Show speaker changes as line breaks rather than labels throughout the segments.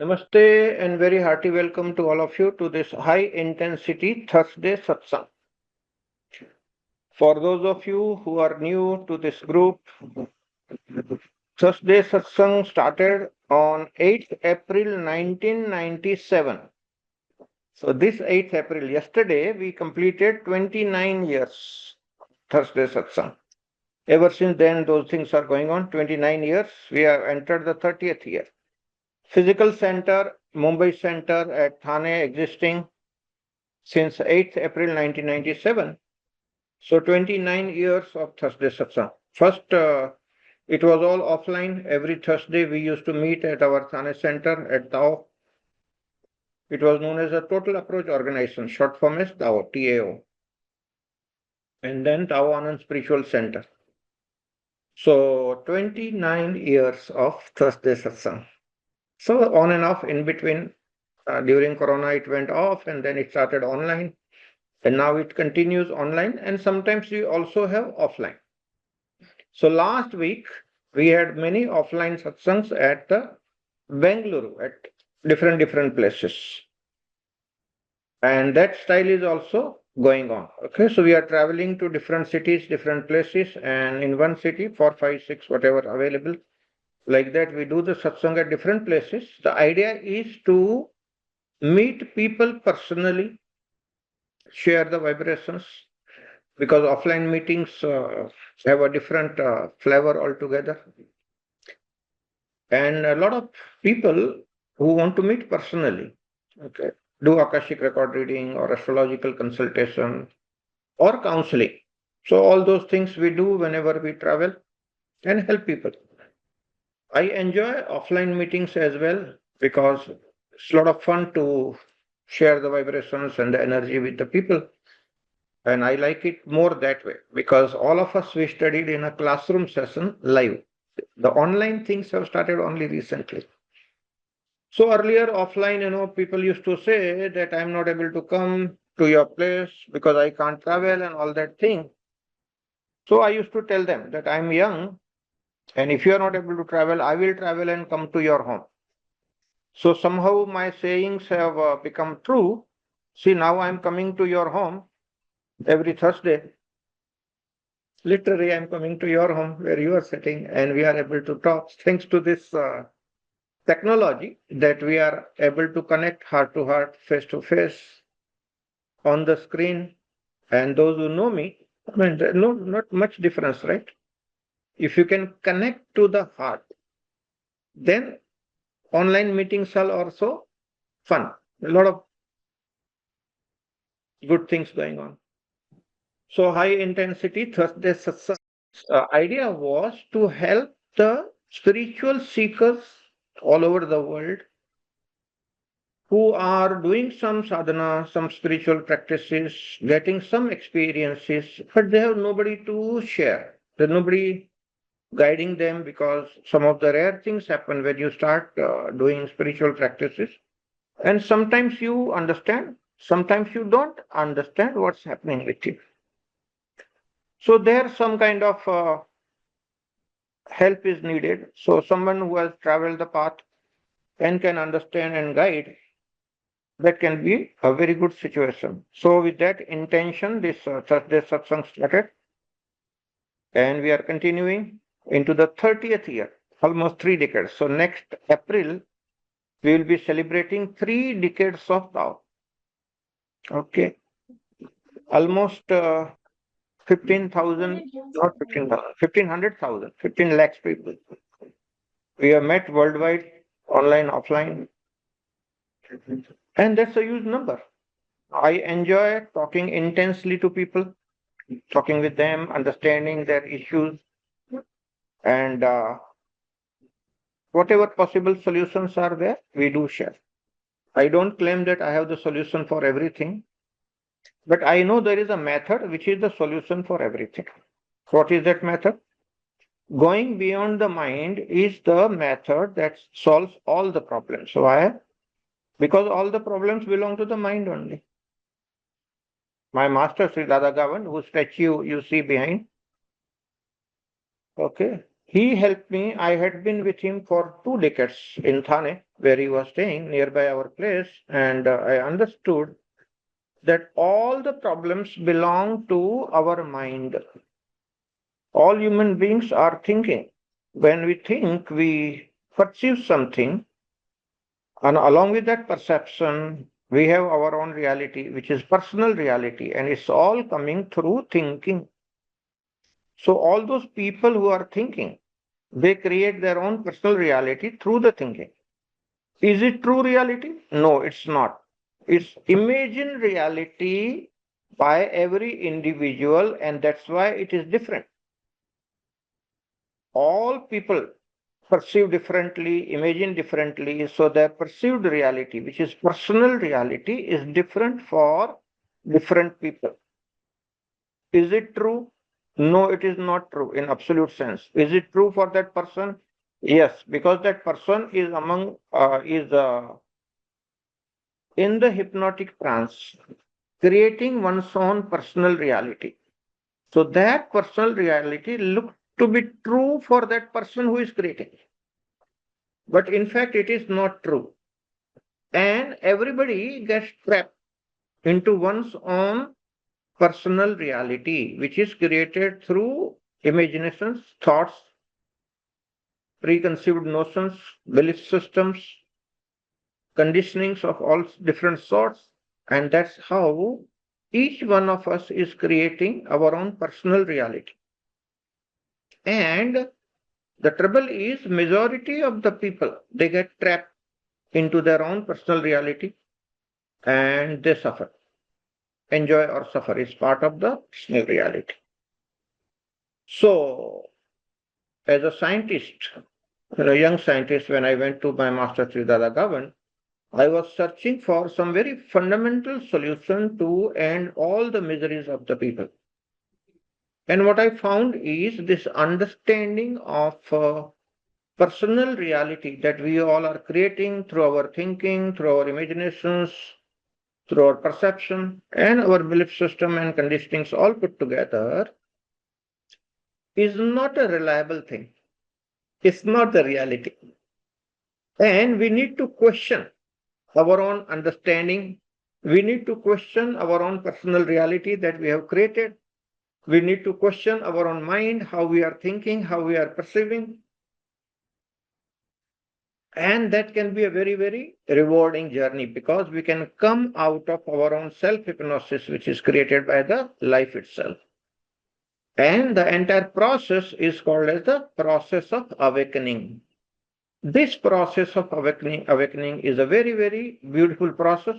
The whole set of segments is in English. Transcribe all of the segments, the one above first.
Namaste and very hearty welcome to all of you to this high intensity Thursday Satsang. For those of you who are new to this group, Thursday Satsang started on 8th April 1997. So this 8th April, yesterday, we completed 29 years Thursday Satsang. Ever since then, those things are going on. 29 years, we have entered the 30th year. Physical center, Mumbai center at Thane existing since 8th April 1997. So 29 years of Thursday Satsang. First, it was all offline. Every Thursday we used to meet at our Thane center at Tao. It was known as a Total Approach Organization, short form is Tao, TAO. And then Tao Anand Spiritual Center. So 29 years of Thursday Satsang. So on and off in between, during Corona it went off and then it started online. And now it continues online and sometimes we also have offline. So last week we had many offline satsangs at Bengaluru at different places. And that style is also going on. Okay, so we are traveling to different cities, different places, and in one city, 4, 5, 6, whatever available. Like that, we do the satsang at different places. The idea is to meet people personally, share the vibrations, because offline meetings have a different flavor altogether. And a lot of people who want to meet personally, okay, do Akashic record reading or astrological consultation or counseling. So all those things we do whenever we travel and help people. I enjoy offline meetings as well because it's a lot of fun to share the vibrations and the energy with the people. And I like it more that way because all of us, we studied in a classroom session live. The online things have started only recently. So earlier offline, people used to say that I'm not able to come to your place because I can't travel and all that thing. So I used to tell them that I'm young and if you are not able to travel, I will travel and come to your home. So somehow my sayings have become true. See, now I'm coming to your home every Thursday. Literally, I'm coming to your home where you are sitting and we are able to talk thanks to this technology that we are able to connect heart to heart, face to face on the screen. And those who know me, I mean, no, not much difference, right? If you can connect to the heart, then online meetings are also fun. A lot of good things going on. So high intensity Thursday satsang idea was to help the spiritual seekers all over the world who are doing some sadhana, some spiritual practices, getting some experiences, but they have nobody to share. There's nobody guiding them because some of the rare things happen when you start doing spiritual practices. And sometimes you understand, sometimes you don't understand what's happening with you. So there's some kind of help is needed. So someone who has traveled the path and can understand and guide, that can be a very good situation. So with that intention, this Thursday satsang started, and we are continuing into the 30th year, almost 3 decades. So next April, we will be celebrating 3 decades of Tao. Okay, almost 15,000, not 15,000, 1,500,000, 15 lakhs people. We have met worldwide, online, offline, and that's a huge number. I enjoy talking intensely to people, talking with them, understanding their issues, and whatever possible solutions are there, we do share. I don't claim that I have the solution for everything, but I know there is a method which is the solution for everything. What is that method? Going beyond the mind is the method that solves all the problems. Why? Because all the problems belong to the mind only. My master Sri Dada Gavan, whose statue you see behind, okay, He helped me. I had been with him for 2 decades in Thane, where he was staying nearby our place, and I understood that all the problems belong to our mind. All human beings are thinking. When we think, we perceive something, and along with that perception, we have our own reality, which is personal reality, and it's all coming through thinking. So, all those people who are thinking, they create their own personal reality through the thinking. Is it true reality? No, it's not. It's imagined reality by every individual, and that's why it is different. All people perceive differently, imagine differently, so their perceived reality, which is personal reality, is different for different people. Is it true? No, it is not true in absolute sense. Is it true for that person? Yes, because that person is in the hypnotic trance, creating one's own personal reality. So that personal reality looks to be true for that person who is creating. But in fact, it is not true. And everybody gets trapped into one's own personal reality, which is created through imaginations, thoughts, preconceived notions, belief systems, conditionings of all different sorts. And that's how each one of us is creating our own personal reality. And the trouble is, majority of the people, they get trapped into their own personal reality and they suffer. Enjoy or suffer is part of the personal reality. So, as a scientist, a young scientist, when I went to my master Sri Dada Gavan, I was searching for some very fundamental solution to end all the miseries of the people. And what I found is this understanding of personal reality that we all are creating through our thinking, through our imaginations, through our perception, and our belief system and conditionings all put together is not a reliable thing. It's not the reality. And we need to question our own understanding. We need to question our own personal reality that we have created. We need to question our own mind, how we are thinking, how we are perceiving. And that can be a very, very rewarding journey because we can come out of our own self hypnosis, which is created by the life itself. And the entire process is called as the process of awakening. This process of awakening is a very, very beautiful process.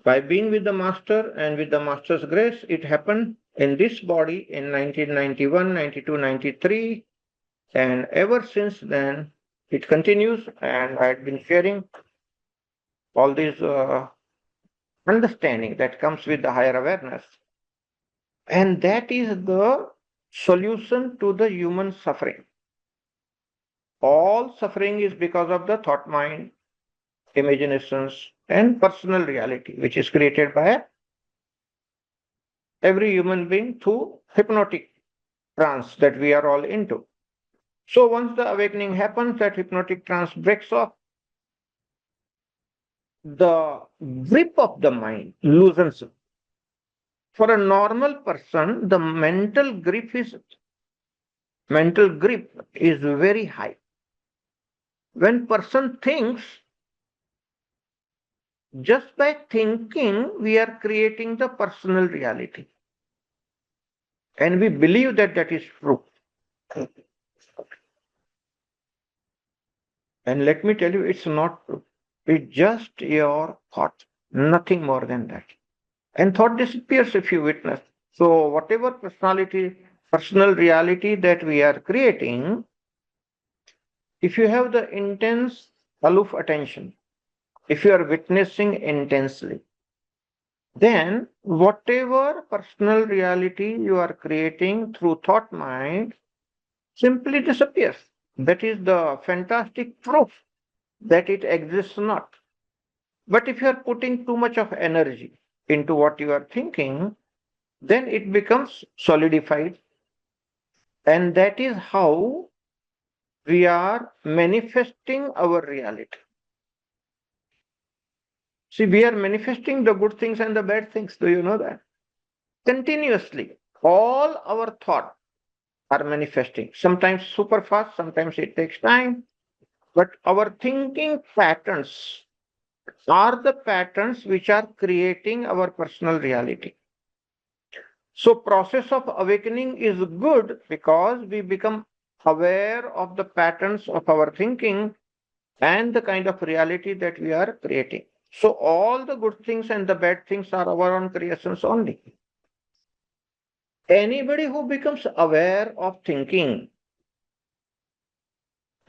By being with the Master and with the Master's grace, it happened in this body in 1991, 92, 93. And ever since then, it continues. And I had been sharing all this understanding that comes with the higher awareness. And that is the solution to the human suffering. All suffering is because of the thought mind, imaginations, and personal reality, which is created by every human being through hypnotic trance that we are all into. So once the awakening happens, that hypnotic trance breaks off, the grip of the mind loosens. For a normal person, the mental grip is very high. When person thinks, just by thinking, we are creating the personal reality. And we believe that that is true. And let me tell you, it's not true. It's just your thought, nothing more than that. And thought disappears if you witness. So, whatever personal reality that we are creating, if you have the intense, aloof attention, if you are witnessing intensely, then whatever personal reality you are creating through thought mind simply disappears. That is the fantastic proof that it exists not. But if you are putting too much of energy into what you are thinking, then it becomes solidified And that is how we are manifesting our reality. See, we are manifesting the good things and the bad things. Do you know that? Continuously, all our thoughts are manifesting. Sometimes super fast, sometimes it takes time. But our thinking patterns are the patterns which are creating our personal reality. So process of awakening is good because we become aware of the patterns of our thinking and the kind of reality that we are creating. So all the good things and the bad things are our own creations only. Anybody who becomes aware of thinking,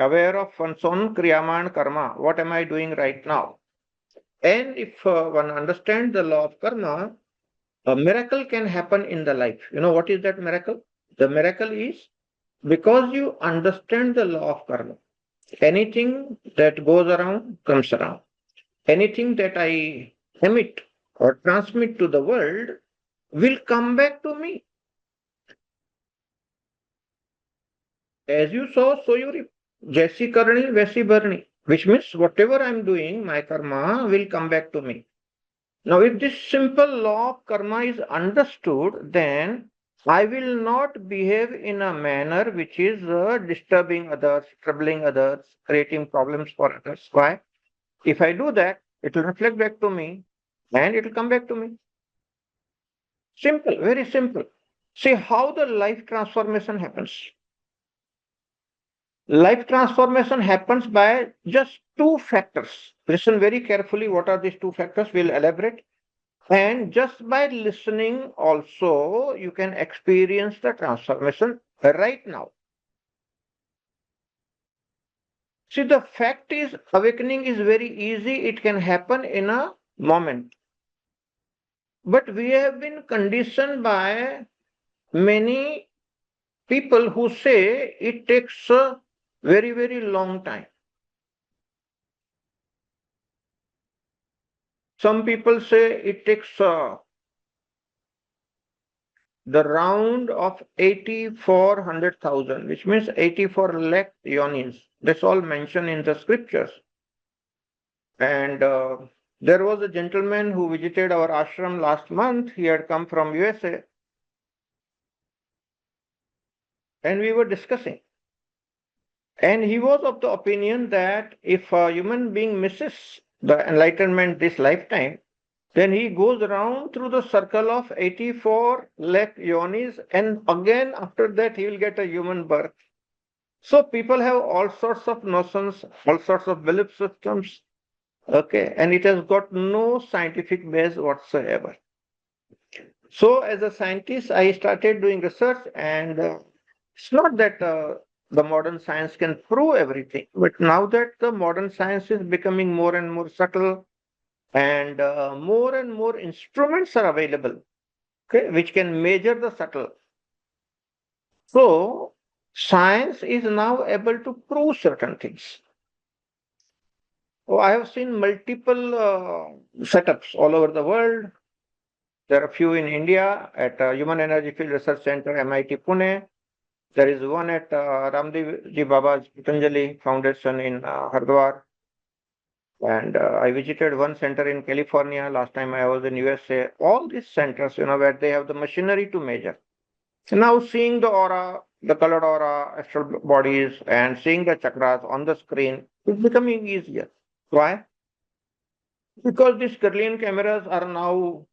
aware of one's own kriyama and karma, what am I doing right now? And if one understands the law of karma, a miracle can happen in the life. You know what is that miracle? The miracle is because you understand the law of karma. Anything that goes around comes around. Anything that I emit or transmit to the world will come back to me. As you sow, so you reap. Jaisi karni, vaisi bharni. Which means whatever I'm doing, my karma will come back to me. Now, if this simple law of karma is understood, then I will not behave in a manner which is disturbing others, troubling others, creating problems for others. Why? If I do that, it will reflect back to me and it will come back to me. Simple, very simple. See how the life transformation happens. Life transformation happens by just two factors. Listen very carefully what are these two factors. We'll elaborate. And just by listening, also, you can experience the transformation right now. See, the fact is, awakening is very easy, it can happen in a moment. But we have been conditioned by many people who say it takes a very, very long time. Some people say it takes the round of 8400,000, which means 84 lakh yonis. That's all mentioned in the scriptures. And there was a gentleman who visited our ashram last month. He had come from USA. And we were discussing. And he was of the opinion that if a human being misses the enlightenment this lifetime, then he goes around through the circle of 84 lakh yonis, and again after that he will get a human birth. So people have all sorts of notions, all sorts of belief systems, okay, and it has got no scientific base whatsoever. So as a scientist, I started doing research, and it's not that the modern science can prove everything, but now that the modern science is becoming more and more subtle, and more instruments are available, okay, which can measure the subtle. So science is now able to prove certain things. Oh, I have seen multiple setups all over the world. There are a few in India at Human Energy Field Research Center, MIT Pune. There is one at Ramdev Ji Baba's Patanjali Foundation in Hardwar. And I visited one center in California last time I was in USA. All these centers, where they have the machinery to measure. So now seeing the aura, the colored aura, astral bodies, and seeing the chakras on the screen is becoming easier. Why? Because these Kirlian cameras are now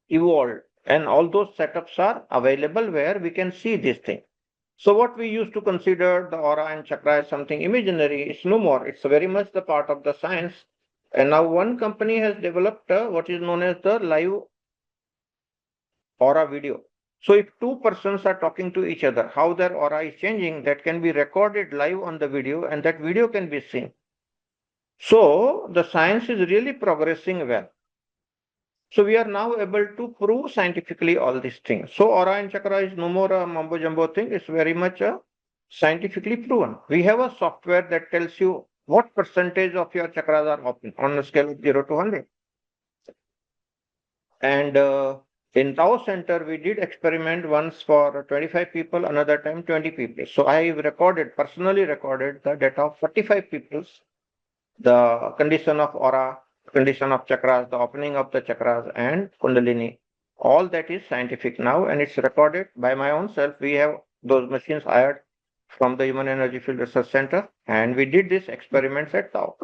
evolved, and all those setups are available where we can see this thing. So what we used to consider the aura and chakra as something imaginary, it's no more. It's very much the part of the science. And now one company has developed what is known as the live aura video. So if two persons are talking to each other, how their aura is changing, that can be recorded live on the video, and that video can be seen. So the science is really progressing well. So we are now able to prove scientifically all these things. So aura and chakra is no more a mumbo jumbo thing. It's very much scientifically proven. We have a software that tells you what percentage of your chakras are open on a scale of 0 to 100. And In Tao Center, we did experiment once for 25 people, another time 20 people. So I personally recorded the data of 45 people, the condition of aura, condition of chakras, the opening of the chakras, and Kundalini. All that is scientific now, and it's recorded by my own self. We have those machines hired from the Human Energy Field Research Center, and we did these experiments at Tao.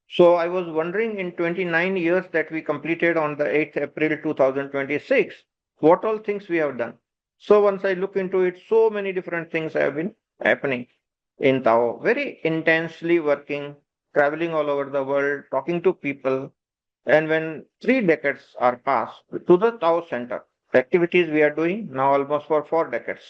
So I was wondering, in 29 years that we completed on the 8th April 2026, what all things we have done. So once I look into it, so many different things have been happening in Tao, very intensely working, traveling all over the world, talking to people. And when 3 decades are passed to the Tao Center, the activities we are doing now almost for 4 decades.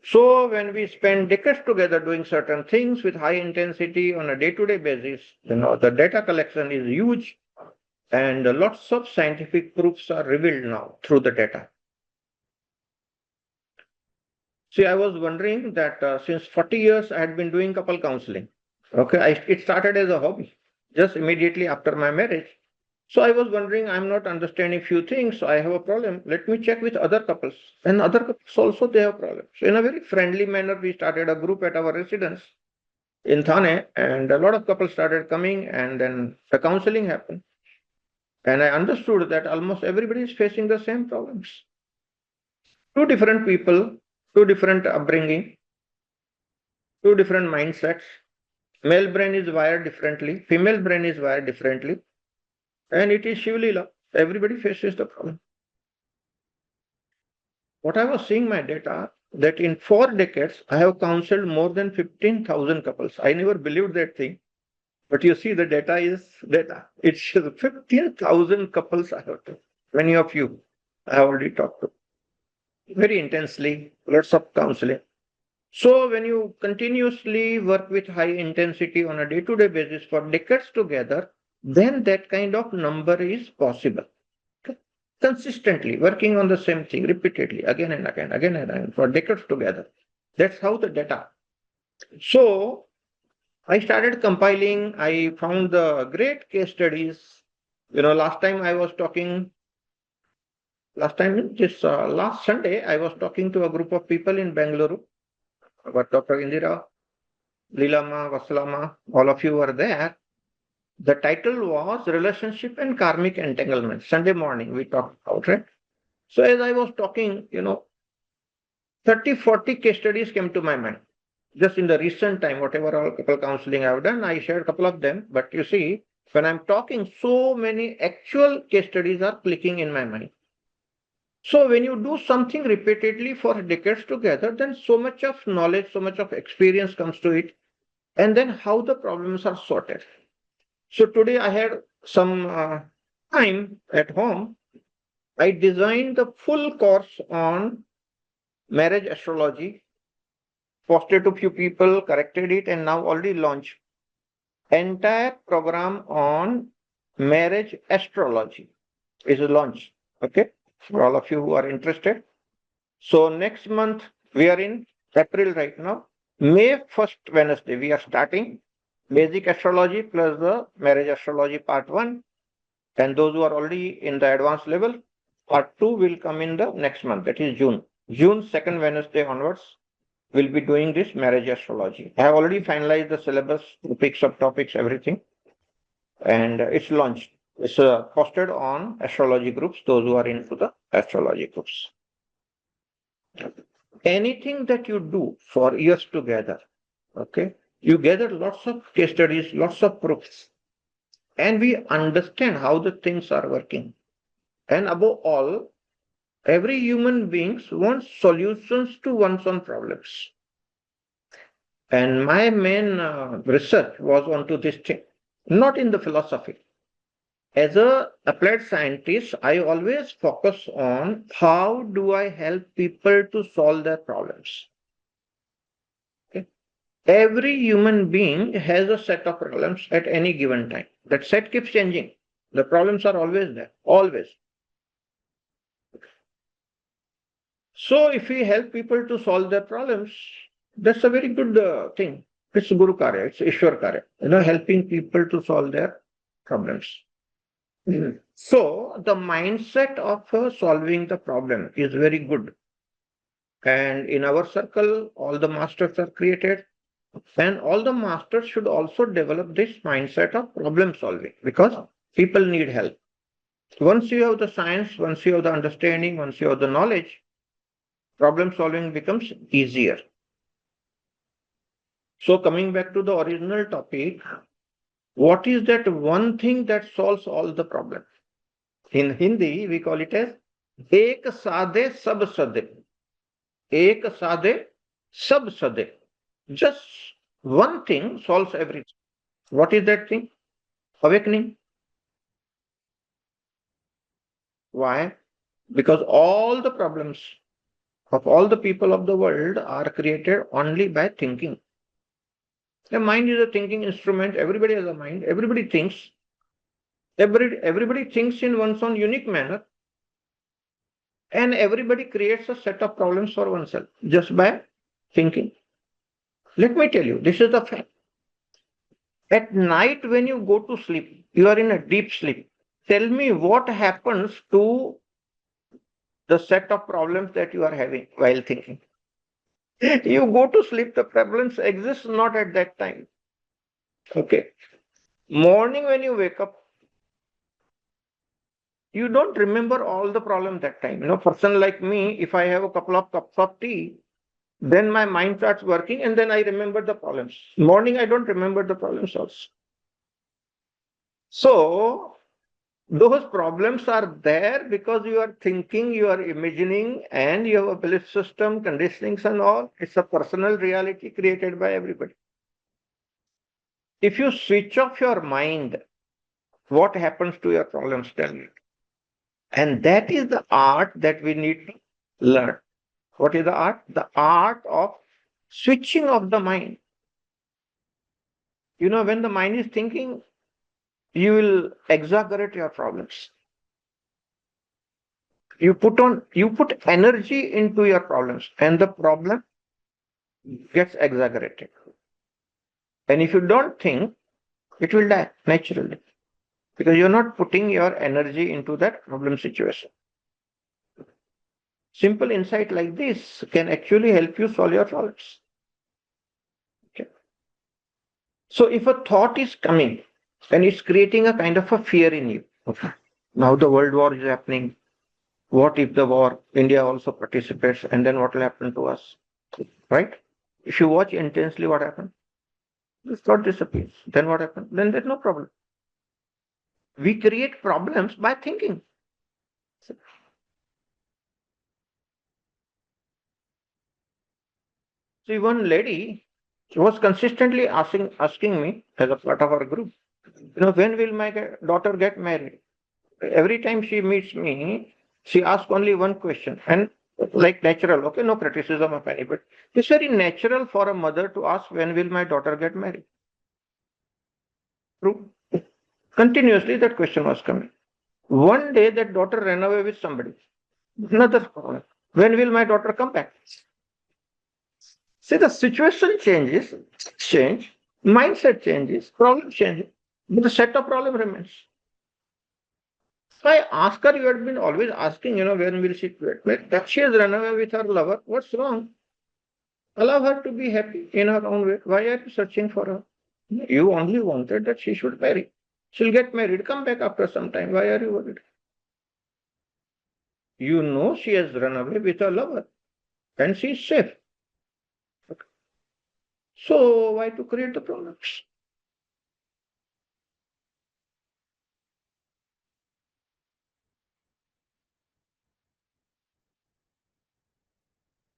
So when we spend decades together doing certain things with high intensity on a day-to-day basis, the data collection is huge, and lots of scientific proofs are revealed now through the data. See, I was wondering that since 40 years I had been doing couple counseling. Okay, it started as a hobby just immediately after my marriage. So I was wondering, I'm not understanding few things, so I have a problem. Let me check with other couples. And other couples also, they have problems. So in a very friendly manner, we started a group at our residence in Thane, and a lot of couples started coming, and then the counseling happened. And I understood that almost everybody is facing the same problems. Two different people, two different upbringing, two different mindsets. Male brain is wired differently, female brain is wired differently, and it is Shivlila. Everybody faces the problem. What I was seeing my data, that in 4 decades, I have counseled more than 15,000 couples. I never believed that thing. But you see, the data is data. It shows 15,000 couples I have talked. Many of you I have already talked to. Very intensely, lots of counseling. So when you continuously work with high intensity on a day-to-day basis for decades together, then that kind of number is possible. Consistently working on the same thing repeatedly again and again for decades together. That's how the data. So I started compiling. I found the great case studies. Last time I was talking, last Sunday, I was talking to a group of people in Bangalore. But Dr. Indira, Lilama, Vasalama, all of you were there. The title was Relationship and Karmic Entanglement. Sunday morning we talked about it. So as I was talking, 30, 40 case studies came to my mind. Just in the recent time, whatever all couple counseling I've done, I shared a couple of them. But you see, when I'm talking, so many actual case studies are clicking in my mind. So when you do something repeatedly for decades together, then so much of knowledge, so much of experience comes to it. And then how the problems are sorted. So today I had some time at home. I designed the full course on marriage astrology, posted to few people, corrected it, and now already launched entire program on marriage astrology is launched. Okay, for all of you who are interested. So next month we are in April right now. May 1st Wednesday we are starting basic astrology plus the marriage astrology part 1. And those who are already in the advanced level, part 2 will come in the next month, that is June. June 2nd Wednesday onwards, we'll be doing this marriage astrology. I have already finalized the syllabus, subtopics, everything. And it's launched. It's posted on astrology groups, those who are into the astrology groups. Anything that you do for years together, okay, you gather lots of case studies, lots of proofs, and we understand how the things are working. And above all, every human being wants solutions to one's own problems. And my main research was onto this thing, not in the philosophy. As a applied scientist, I always focus on how do I help people to solve their problems. Okay? Every human being has a set of problems at any given time. That set keeps changing. The problems are always there, always. So if we help people to solve their problems, that's a very good thing. It's Guru Karya, it's Ishwar Karya, helping people to solve their problems. So the mindset of solving the problem is very good. And in our circle, all the masters are created. And all the masters should also develop this mindset of problem solving because people need help. Once you have the science, once you have the understanding, once you have the knowledge, problem solving becomes easier. So, coming back to the original topic, what is that one thing that solves all the problems? In Hindi, we call it as Ek Sade Sab Sade. Ek Sade Sab Sade. Just one thing solves everything. What is that thing? Awakening. Why? Because all the problems of all the people of the world are created only by thinking. The mind is a thinking instrument. Everybody has a mind. Everybody thinks. Everybody thinks in one's own unique manner. And everybody creates a set of problems for oneself just by thinking. Let me tell you, this is the fact. At night, when you go to sleep, you are in a deep sleep. Tell me what happens to the set of problems that you are having while thinking. You go to sleep, the problems exist not at that time. Okay. Morning, when you wake up, you don't remember all the problems that time. Person like me, if I have a couple of cups of tea, then my mind starts working and then I remember the problems. Morning, I don't remember the problems also. So, those problems are there because you are thinking, you are imagining, and you have a belief system, conditionings, and all. It's a personal reality created by everybody. If you switch off your mind, what happens to your problems? Tell me. And that is the art that we need to learn. What is the art? The art of switching off the mind. When the mind is thinking, you will exaggerate your problems. You put energy into your problems, and the problem gets exaggerated. And if you don't think, it will die naturally because you're not putting your energy into that problem situation. Simple insight like this can actually help you solve your problems. Okay. So if a thought is coming and it's creating a kind of a fear in you, okay, now the world war is happening. What if the war, India also participates, and then what will happen to us? Right? If you watch intensely, what happens? This thought disappears. Then what happens? Then there's no problem. We create problems by thinking. See, one lady was consistently asking me as a part of our group, when will my daughter get married? Every time she meets me, she asks only one question, and like natural, okay, no criticism of any, but it's very natural for a mother to ask, when will my daughter get married? True. Continuously, that question was coming. One day, that daughter ran away with somebody. Another problem. When will my daughter come back? See, the situation change, mindset changes, problem changes, but the set of problem remains. So I asked her, you had been always asking, when will she quit? That she has run away with her lover. What's wrong? Allow her to be happy in her own way. Why are you searching for her? You only wanted that she should marry. She'll get married, come back after some time. Why are you worried? You know she has run away with her lover and she's safe. Okay. So why to create the problems?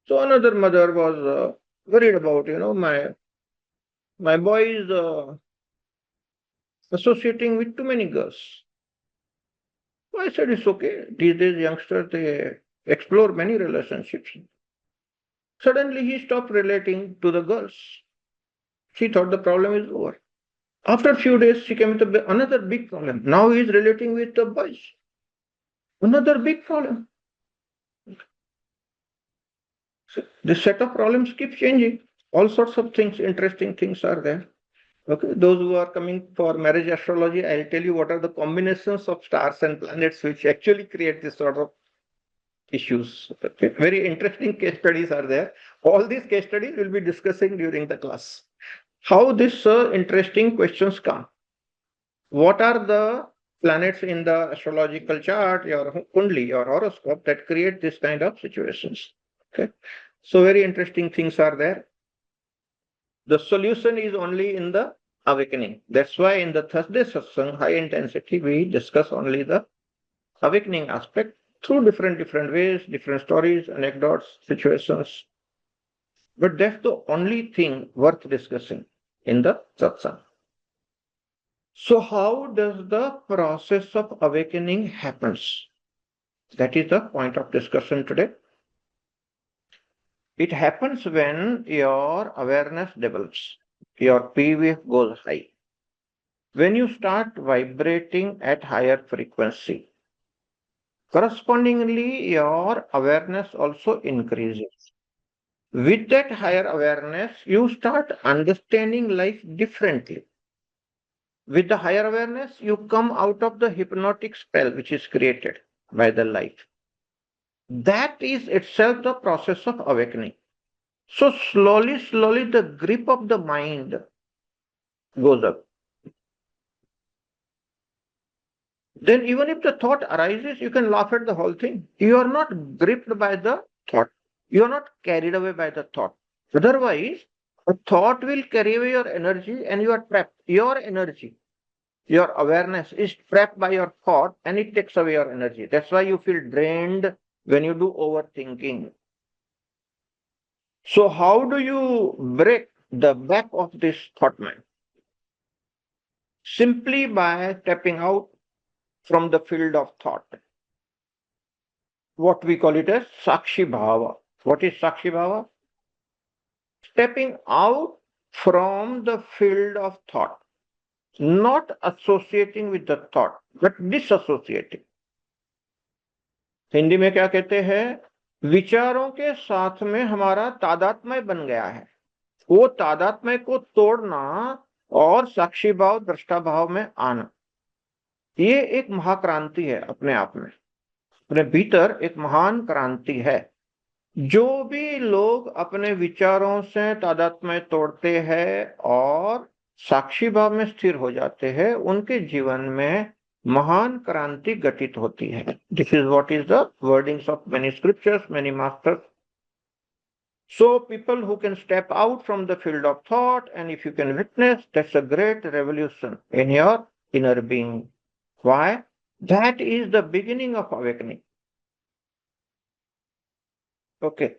So another mother was worried about, my boy is associating with too many girls. So I said, it's okay. These days, youngsters, they explore many relationships. Suddenly, he stopped relating to the girls. She thought the problem is over. After a few days, she came with another big problem. Now he is relating with the boys. Another big problem. So this set of problems keep changing. All sorts of things, interesting things are there. Okay, those who are coming for marriage astrology, I'll tell you what are the combinations of stars and planets which actually create this sort of issues. Okay. Very interesting case studies are there. All these case studies we'll be discussing during the class. How these interesting questions come. What are the planets in the astrological chart, your kundli, your horoscope that create this kind of situations? Okay. So very interesting things are there. The solution is only in the awakening. That's why in the Thursday satsang, high intensity, we discuss only the awakening aspect through different ways, different stories, anecdotes, situations. But that's the only thing worth discussing in the satsang. So how does the process of awakening happens? That is the point of discussion today. It happens when your awareness develops, your PVF goes high. When you start vibrating at higher frequency, correspondingly, your awareness also increases. With that higher awareness, you start understanding life differently. With the higher awareness, you come out of the hypnotic spell which is created by the light. That is itself the process of awakening. So slowly, the grip of the mind goes up. Then even if the thought arises, you can laugh at the whole thing. You are not gripped by the thought. You are not carried away by the thought. Otherwise, a thought will carry away your energy and you are trapped. Your energy, your awareness is trapped by your thought and it takes away your energy. That's why you feel drained when you do overthinking. So, how do you break the back of this thought mind? Simply by stepping out from the field of thought. What we call it as Sakshi Bhava. What is Sakshi Bhava? Stepping out from the field of thought, not associating with the thought, but disassociating. Hindi में क्या कहते हैं? विचारों के साथ में हमारा तादात्म्य बन गया है. वो तादात्म्य को तोड़ना और साक्षी भाव दृष्टा भाव में आना, ये एक महाक्रांति है अपने आप में. अपने भीतर एक महान क्रांति है. जो भी लोग अपने विचारों से तादात्म्य तोड़ते हैं और साक्षी भाव में स्थिर हो जाते हैं, उनके जीवन में महान क्रांति घटित होती है. This is what is the wordings of many scriptures, many masters. So people who can step out from the field of thought, and if you can witness, that's a great revolution in your inner being. Why? That is the beginning of awakening. Okay.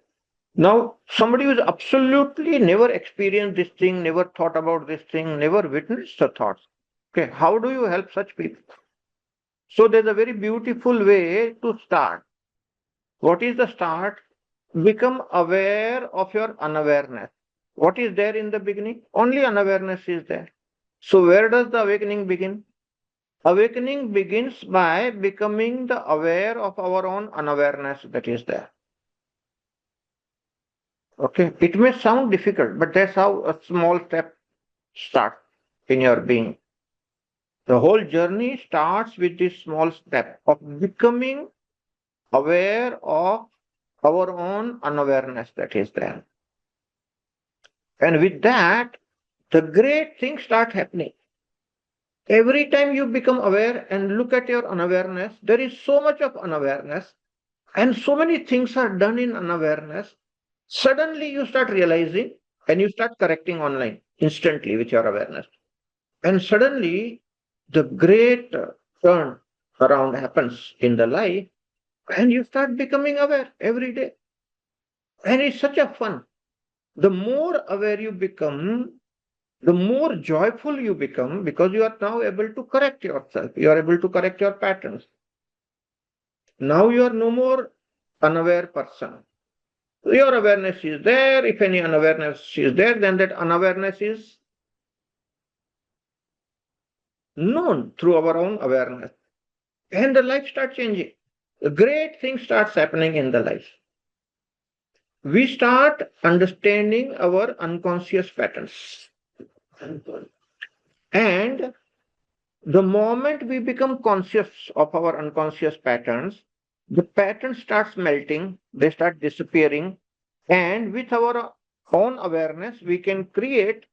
Now, somebody who's absolutely never experienced this thing, never thought about this thing, never witnessed the thoughts. Okay, how do you help such people? So there's a very beautiful way to start. What is the start? Become aware of your unawareness. What is there in the beginning? Only unawareness is there. So where does the awakening begin? Awakening begins by becoming the aware of our own unawareness that is there. Okay, it may sound difficult, but that's how a small step starts in your being. The whole journey starts with this small step of becoming aware of our own unawareness that is there. And with that, the great things start happening. Every time you become aware and look at your unawareness, there is so much of unawareness, and so many things are done in unawareness. Suddenly you start realizing and you start correcting online instantly with your awareness. And suddenly the great turn around happens in the life and you start becoming aware every day. And it's such a fun. The more aware you become, the more joyful you become because you are now able to correct yourself. You are able to correct your patterns. Now you are no more unaware person. Your awareness is there. If any unawareness is there, then that unawareness is known through our own awareness. And the life starts changing. A great thing starts happening in the life. We start understanding our unconscious patterns. And the moment we become conscious of our unconscious patterns, the pattern starts melting, they start disappearing, and with our own awareness, we can create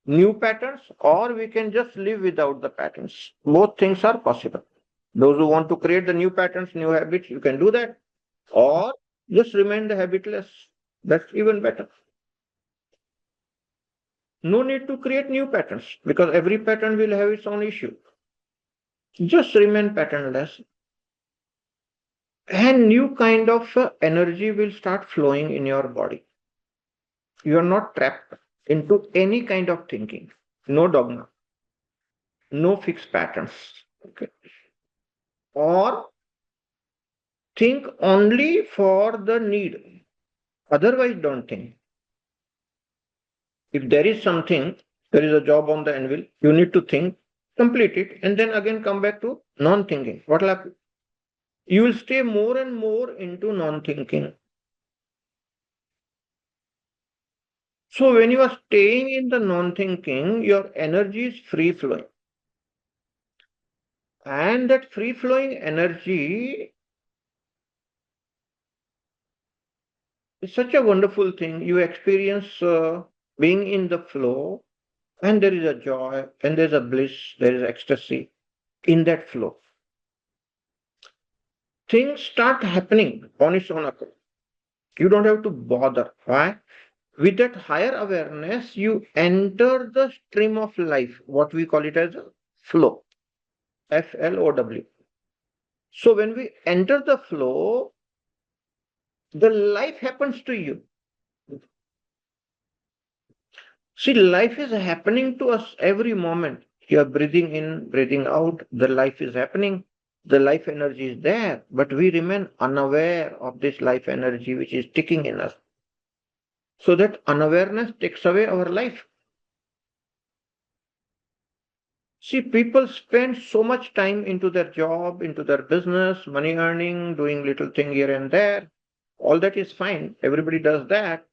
new patterns or we can just live without the patterns. Both things are possible. Those who want to create the new patterns, new habits, you can do that, or just remain the habitless. That's even better. No need to create new patterns because every pattern will have its own issue. Just remain patternless and new kind of energy will start flowing in your body. You are not trapped into any kind of thinking, no dogma, no fixed patterns. Okay. Or think only for the need. Otherwise, don't think. If there is something, there is a job on the anvil, you need to think, complete it, and then again come back to non thinking. What will happen? You will stay more and more into non thinking. So, when you are staying in the non thinking, your energy is free flowing. And that free flowing energy is such a wonderful thing. You experience being in the flow, and there is a joy, and there's a bliss, there is ecstasy in that flow. Things start happening on its own accord. You don't have to bother. Why? With that higher awareness, you enter the stream of life, what we call it as a flow, FLOW. So when we enter the flow, the life happens to you. See, life is happening to us every moment. You are breathing in, breathing out, the life is happening. The life energy is there, but we remain unaware of this life energy which is ticking in us. So that unawareness takes away our life. See, people spend so much time into their job, into their business, money earning, doing little thing here and there. All that is fine. Everybody does that.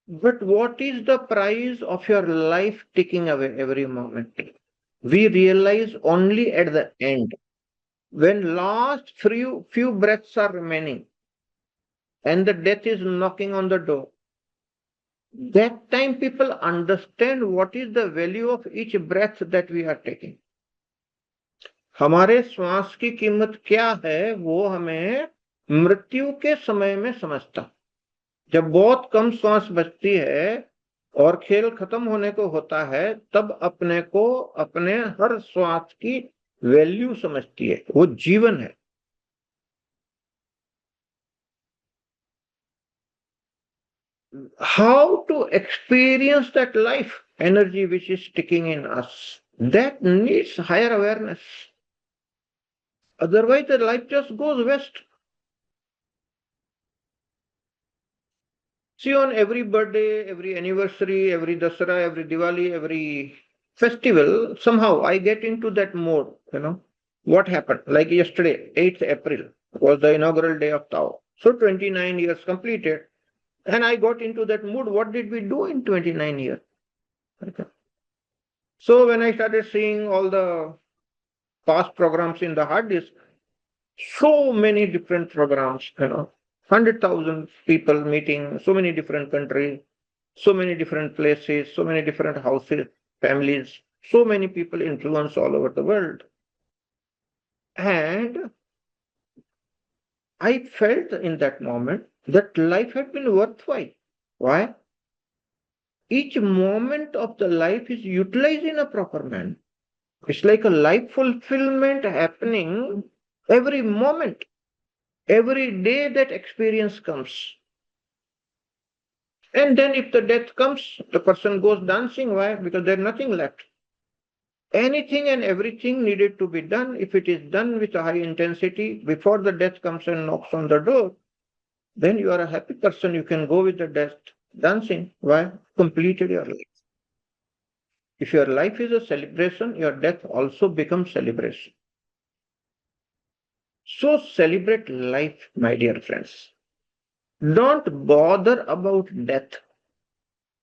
But what is the price of your life ticking away every moment? We realize only at the end, when last few breaths are remaining and the death is knocking on the door. That time people understand what is the value of each breath that we are taking. हमारे श्वास की कीमत क्या है वो हमें मृत्यु के समय में समझता। जब बहुत कम श्वास बचती है और खेल खत्म होने को होता है, तब अपने को अपने हर श्वास की वैल्यू समझती है। वो जीवन है। How to experience that life energy which is sticking in us? That needs higher awareness. Otherwise, the life just goes west. See, on every birthday, every anniversary, every Dasara, every Diwali, every festival, somehow I get into that mode, What happened? Like yesterday, 8th April was the inaugural day of Tao. So 29 years completed. And I got into that mood. What did we do in 29 years? Okay. So when I started seeing all the past programs in the hard disk, so many different programs, 100,000 people meeting, so many different countries, so many different places, so many different houses, families, so many people influence all over the world. And I felt in that moment that life had been worthwhile. Why? Each moment of the life is utilized in a proper manner. It's like a life fulfillment happening every moment, every day that experience comes. And then if the death comes, the person goes dancing. Why? Because there's nothing left. Anything and everything needed to be done. If it is done with a high intensity before the death comes and knocks on the door, then you are a happy person. You can go with the death dancing. Why? Completed your life. If your life is a celebration, your death also becomes celebration. So celebrate life, my dear friends. Don't bother about death.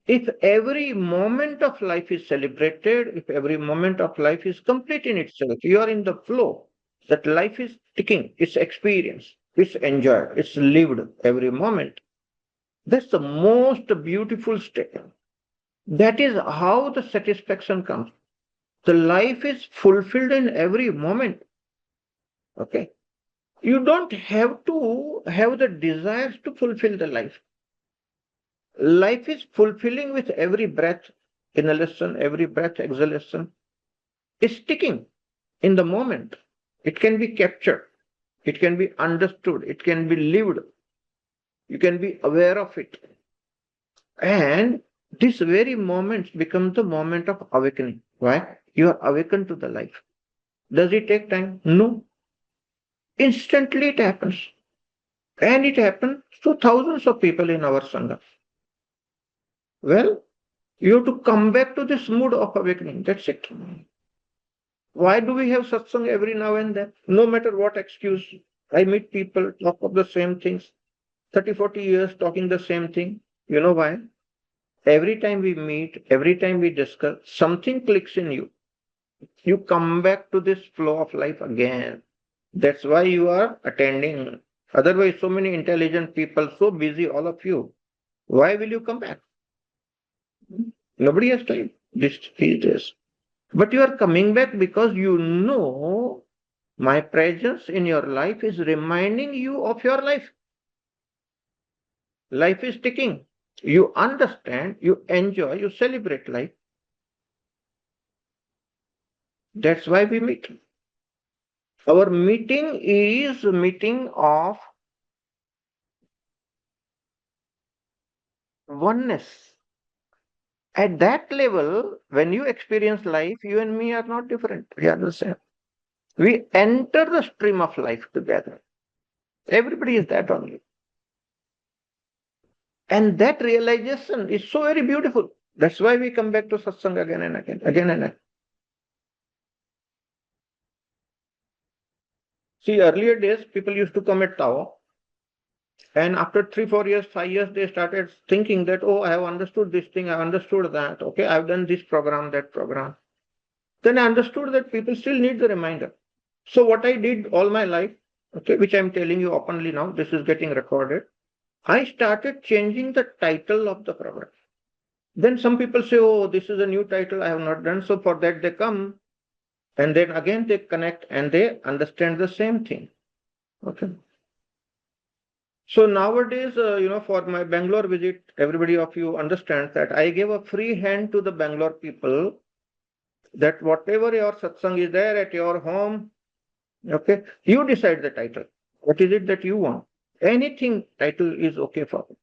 If every moment of life is celebrated, if every moment of life is complete in itself, you are in the flow, that life is ticking, it's experienced, it's enjoyed, it's lived every moment. That's the most beautiful state. That is how the satisfaction comes. The life is fulfilled in every moment. Okay. You don't have to have the desires to fulfill the life. Life is fulfilling with every breath, inhalation, every breath, exhalation. It's ticking in the moment. It can be captured. It can be understood. It can be lived. You can be aware of it. And this very moment becomes the moment of awakening. Why? You are awakened to the life. Does it take time? No. Instantly it happens. And it happens to thousands of people in our Sangha. Well, you have to come back to this mood of awakening. That's it. Why do we have satsang every now and then? No matter what excuse. I meet people, talk of the same things, 30, 40 years talking the same thing. You know why? Every time we meet, every time we discuss, something clicks in you. You come back to this flow of life again. That's why you are attending. Otherwise, so many intelligent people, so busy, all of you. Why will you come back? Nobody has time these days. But you are coming back because you know my presence in your life is reminding you of your life. Life is ticking. You understand, you enjoy, you celebrate life. That's why we meet. Our meeting is a meeting of oneness. At that level, when you experience life, you and me are not different. We are the same. We enter the stream of life together. Everybody is that only. And that realization is so very beautiful. That's why we come back to satsang again and again, again and again. See, earlier days, people used to come at Tao, and after 3, 4 years, 5 years, they started thinking that, oh, I have understood this thing, I have understood that, okay, I've done this program, that program. Then I understood that people still need the reminder. So what I did all my life, okay, which I'm telling you openly now, this is getting recorded, I started changing the title of the program. Then some people say, oh, this is a new title I have not done. So for that they come, and then again they connect and they understand the same thing. Okay. So nowadays, for my Bangalore visit, everybody of you understands that I gave a free hand to the Bangalore people that whatever your satsang is there at your home, okay, you decide the title. What is it that you want? Anything title is okay for me.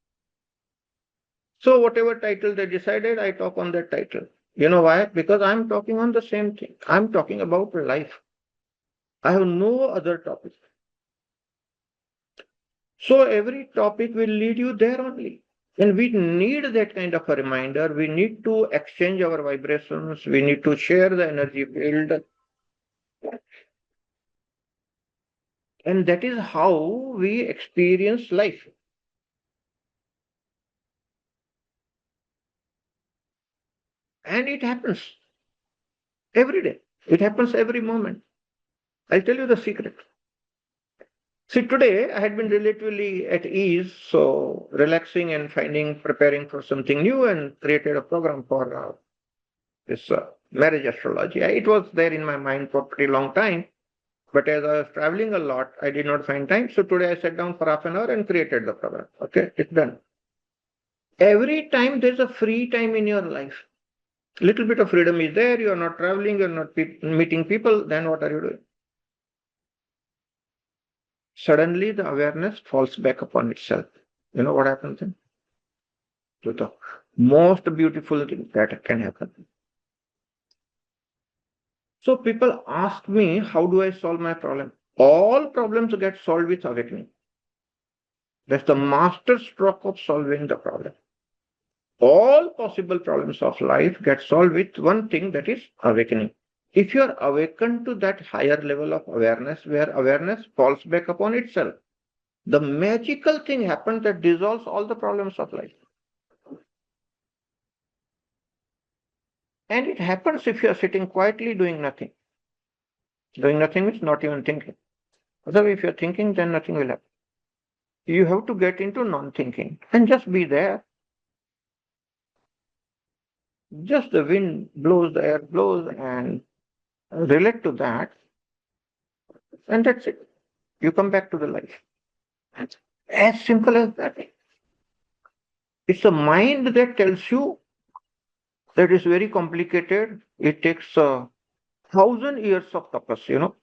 So whatever title they decided, I talk on that title. You know why? Because I'm talking on the same thing. I'm talking about life. I have no other topic. So every topic will lead you there only. And we need that kind of a reminder. We need to exchange our vibrations. We need to share the energy field. And that is how we experience life. And it happens every day. It happens every moment. I'll tell you the secret. See, today I had been relatively at ease, so relaxing and preparing for something new, and created a program for this marriage astrology. It was there in my mind for a pretty long time, but as I was traveling a lot, I did not find time. So today I sat down for half an hour and created the program. Okay, it's done. Every time there's a free time in your life, little bit of freedom is there. You are not traveling, you're not meeting people. Then what are you doing? Suddenly the awareness falls back upon itself. You know what happens then? To the most beautiful thing that can happen. So people ask me, how do I solve my problem? All problems get solved with awakening. That's the master stroke of solving the problem. All possible problems of life get solved with one thing, that is awakening. If you are awakened to that higher level of awareness, where awareness falls back upon itself, the magical thing happens that dissolves all the problems of life. And it happens if you are sitting quietly doing nothing. Doing nothing means not even thinking. Otherwise, if you're thinking, then nothing will happen. You have to get into non-thinking and just be there. Just the wind blows, the air blows, and relate to that, and that's it. You come back to the life. As simple as that. It's the mind that tells you that is very complicated. It takes 1,000 years of tapas,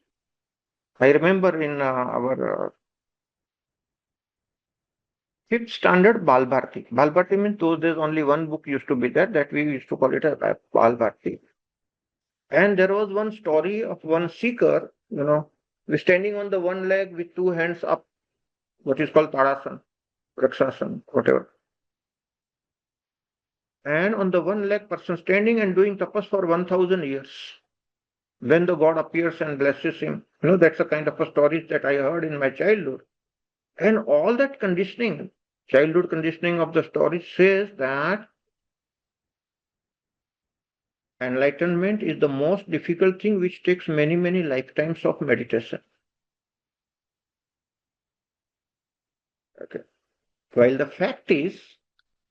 I remember in our fifth standard Bal Bharti. Bal Bharti means those days only one book used to be there, that we used to call it as Bal Bharti. And there was one story of one seeker, standing on the one leg with two hands up, what is called Tadasan, Rakshasana, whatever. And on the one leg person standing and doing tapas for 1,000 years. When the God appears and blesses him. That's the kind of a stories that I heard in my childhood. And all that conditioning, childhood conditioning of the story says that enlightenment is the most difficult thing which takes many, many lifetimes of meditation. Okay. While the fact is,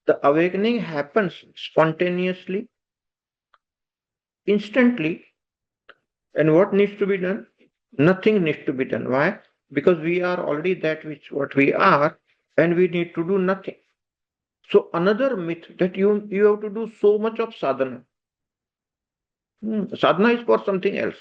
the awakening happens spontaneously, instantly, and what needs to be done? Nothing needs to be done. Why? Because we are already that which what we are, and we need to do nothing. So another myth that you have to do so much of sadhana. Sadhana is for something else.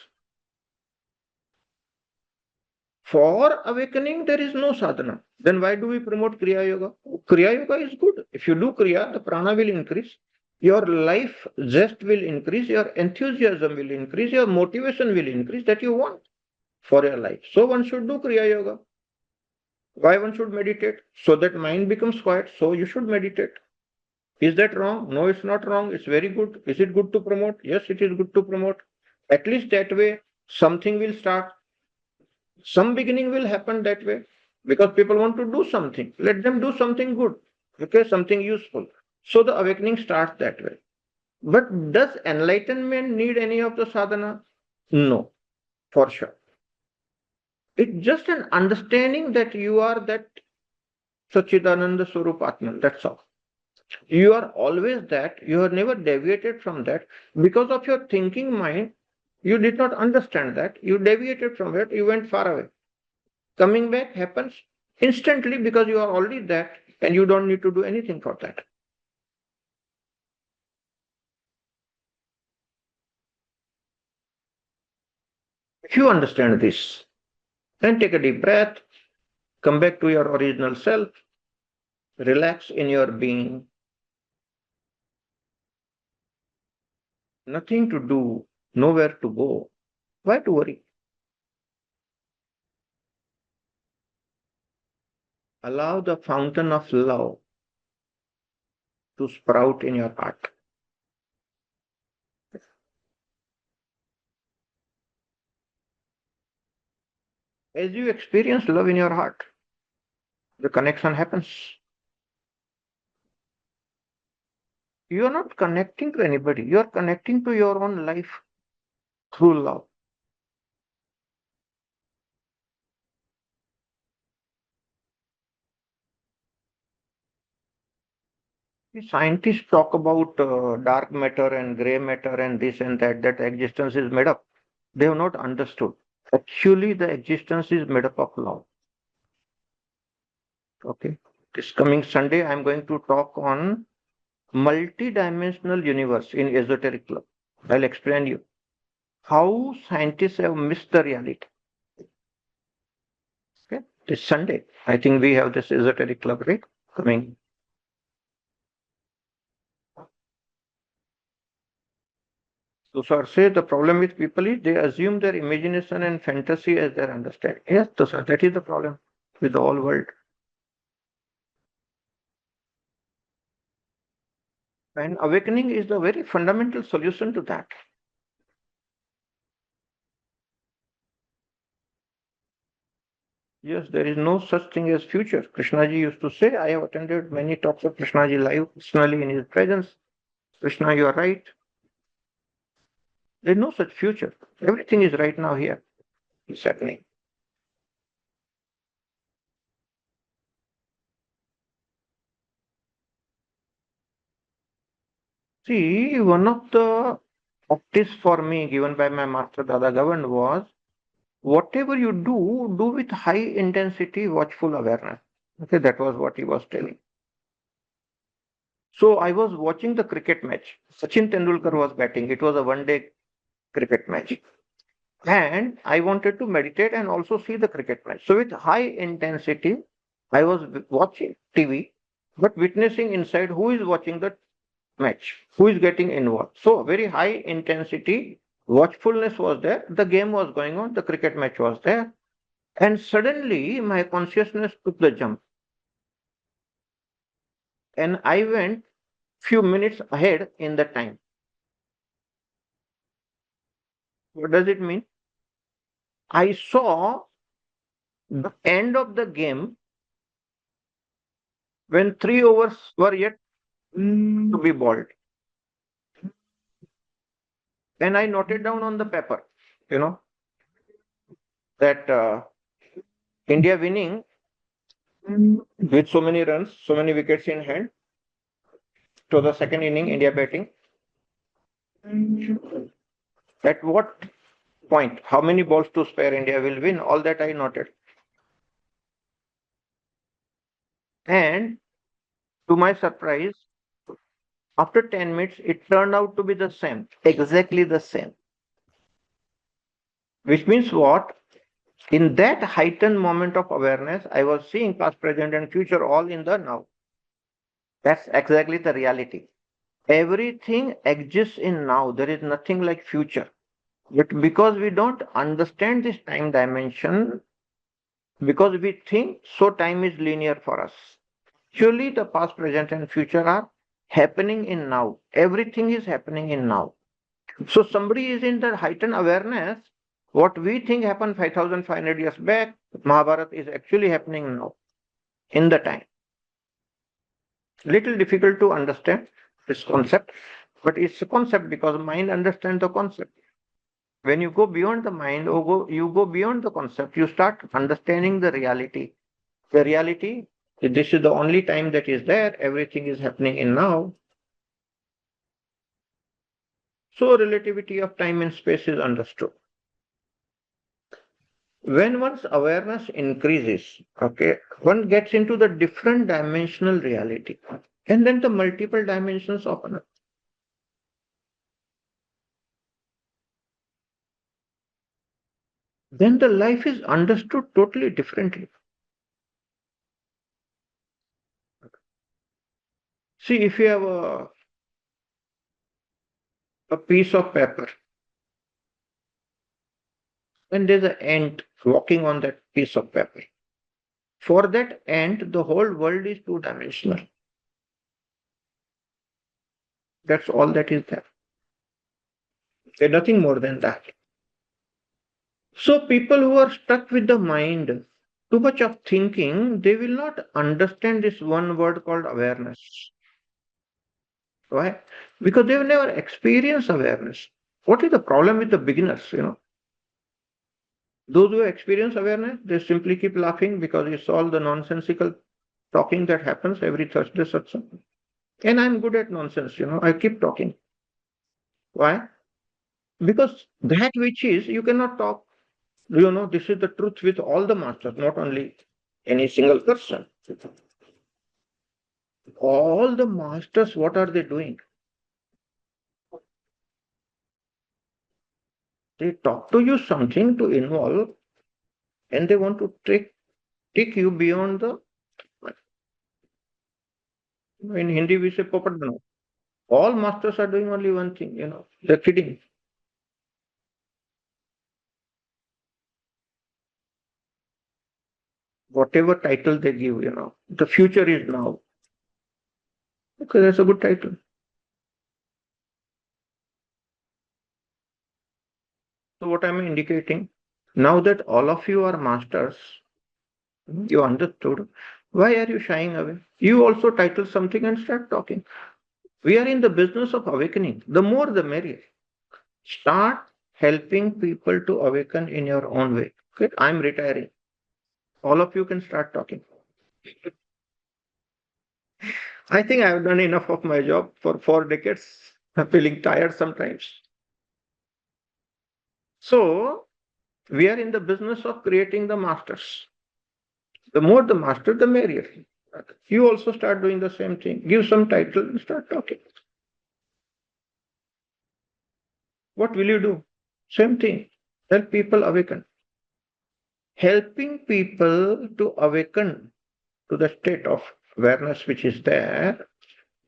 For awakening, there is no sadhana. Then why do we promote Kriya Yoga? Kriya Yoga is good. If you do Kriya, the prana will increase. Your life zest will increase. Your enthusiasm will increase. Your motivation will increase that you want for your life. So one should do Kriya Yoga. Why one should meditate? So that mind becomes quiet. So you should meditate. Is that wrong? No, it's not wrong. It's very good. Is it good to promote? Yes, it is good to promote. At least that way, something will start. Some beginning will happen that way because people want to do something. Let them do something good, okay, something useful. So the awakening starts that way. But does enlightenment need any of the sadhana? No, for sure. It's just an understanding that you are that Sachidananda Swarup Atman. That's all. You are always that. You have never deviated from that. Because of your thinking mind, you did not understand that. You deviated from it. You went far away. Coming back happens instantly because you are already that and you don't need to do anything for that. If you understand this, then take a deep breath, come back to your original self, relax in your being. Nothing to do, nowhere to go. Why to worry? Allow the fountain of love to sprout in your heart. As you experience love in your heart, the connection happens. You are not connecting to anybody, you are connecting to your own life through love. The scientists talk about dark matter and gray matter and this and that, that existence is made up. They have not understood. Actually, the existence is made up of love. Okay. This coming Sunday, I'm going to talk on multi-dimensional universe in esoteric club. I'll explain you how scientists have missed the reality. Okay. This Sunday, I think we have this esoteric club, right? Coming. So, sir, say the problem with people is they assume their imagination and fantasy as their understanding. Yes, so, sir, that is the problem with the whole world. And awakening is the very fundamental solution to that. Yes, there is no such thing as future. Krishnaji used to say, I have attended many talks of Krishnaji live personally in his presence. Krishna, you are right. There's no such future. Everything is right now here. It's happening. See, one of the practice for me given by my master Dada Gavan was whatever you do, do with high intensity, watchful awareness. Okay, that was what he was telling. So I was watching the cricket match. Sachin Tendulkar was batting. It was a one-day cricket match. And I wanted to meditate and also see the cricket match. So with high intensity, I was watching TV, but witnessing inside who is watching the match, who is getting involved. So very high intensity watchfulness was there. The game was going on. The cricket match was there. And suddenly my consciousness took the jump. And I went few minutes ahead in the time. What does it mean? I saw the end of the game when 3 overs were yet to be bowled. And I noted down on the paper, you know, that India winning with so many runs, so many wickets in hand. To the second inning, India batting. At what point, how many balls to spare India will win, all that I noted. And to my surprise, after 10 minutes, it turned out to be the same, exactly the same. Which means what? In that heightened moment of awareness, I was seeing past, present, and future all in the now. That's exactly the reality. Everything exists in now. There is nothing like future. But because we don't understand this time dimension, because we think so time is linear for us. Actually, the past, present, and future are happening in now. Everything is happening in now. So somebody is in the heightened awareness. What we think happened 5,500 years back, Mahabharata is actually happening now, in the time. Little difficult to understand this concept, but it's a concept because mind understands the concept. When you go beyond the mind or you go beyond the concept, you start understanding the reality. The reality, this is the only time that is there, everything is happening in now. So relativity of time and space is understood. When one's awareness increases, okay, one gets into the different dimensional reality. And then the multiple dimensions open up. Then the life is understood totally differently. See, if you have a piece of paper and there's an ant walking on that piece of paper, for that ant, the whole world is two dimensional. That's all that is there. There's nothing more than that. So, people who are stuck with the mind, too much of thinking, they will not understand this one word called awareness. Why? Because they've never experienced awareness. What is the problem with the beginners? Those who experience awareness, they simply keep laughing because it's all the nonsensical talking that happens every Thursday satsang. And I'm good at nonsense, I keep talking. Why? Because that which is, you cannot talk. This is the truth with all the masters, not only any single person. All the masters, what are they doing? They talk to you something to involve, and they want to take you beyond the. In Hindi, we say popat banao. All masters are doing only one thing, they're kidding. Whatever title they give, the future is now. Okay, that's a good title. So, what am I indicating? Now that all of you are masters, you understood. Why are you shying away? You also title something and start talking. We are in the business of awakening. The more, the merrier. Start helping people to awaken in your own way. Okay, I'm retiring. All of you can start talking. I think I've done enough of my job for 4 decades. I'm feeling tired sometimes. So, we are in the business of creating the masters. The more the master, the merrier. You also start doing the same thing. Give some title and start talking. What will you do? Same thing. Help people awaken. Helping people to awaken to the state of awareness which is there,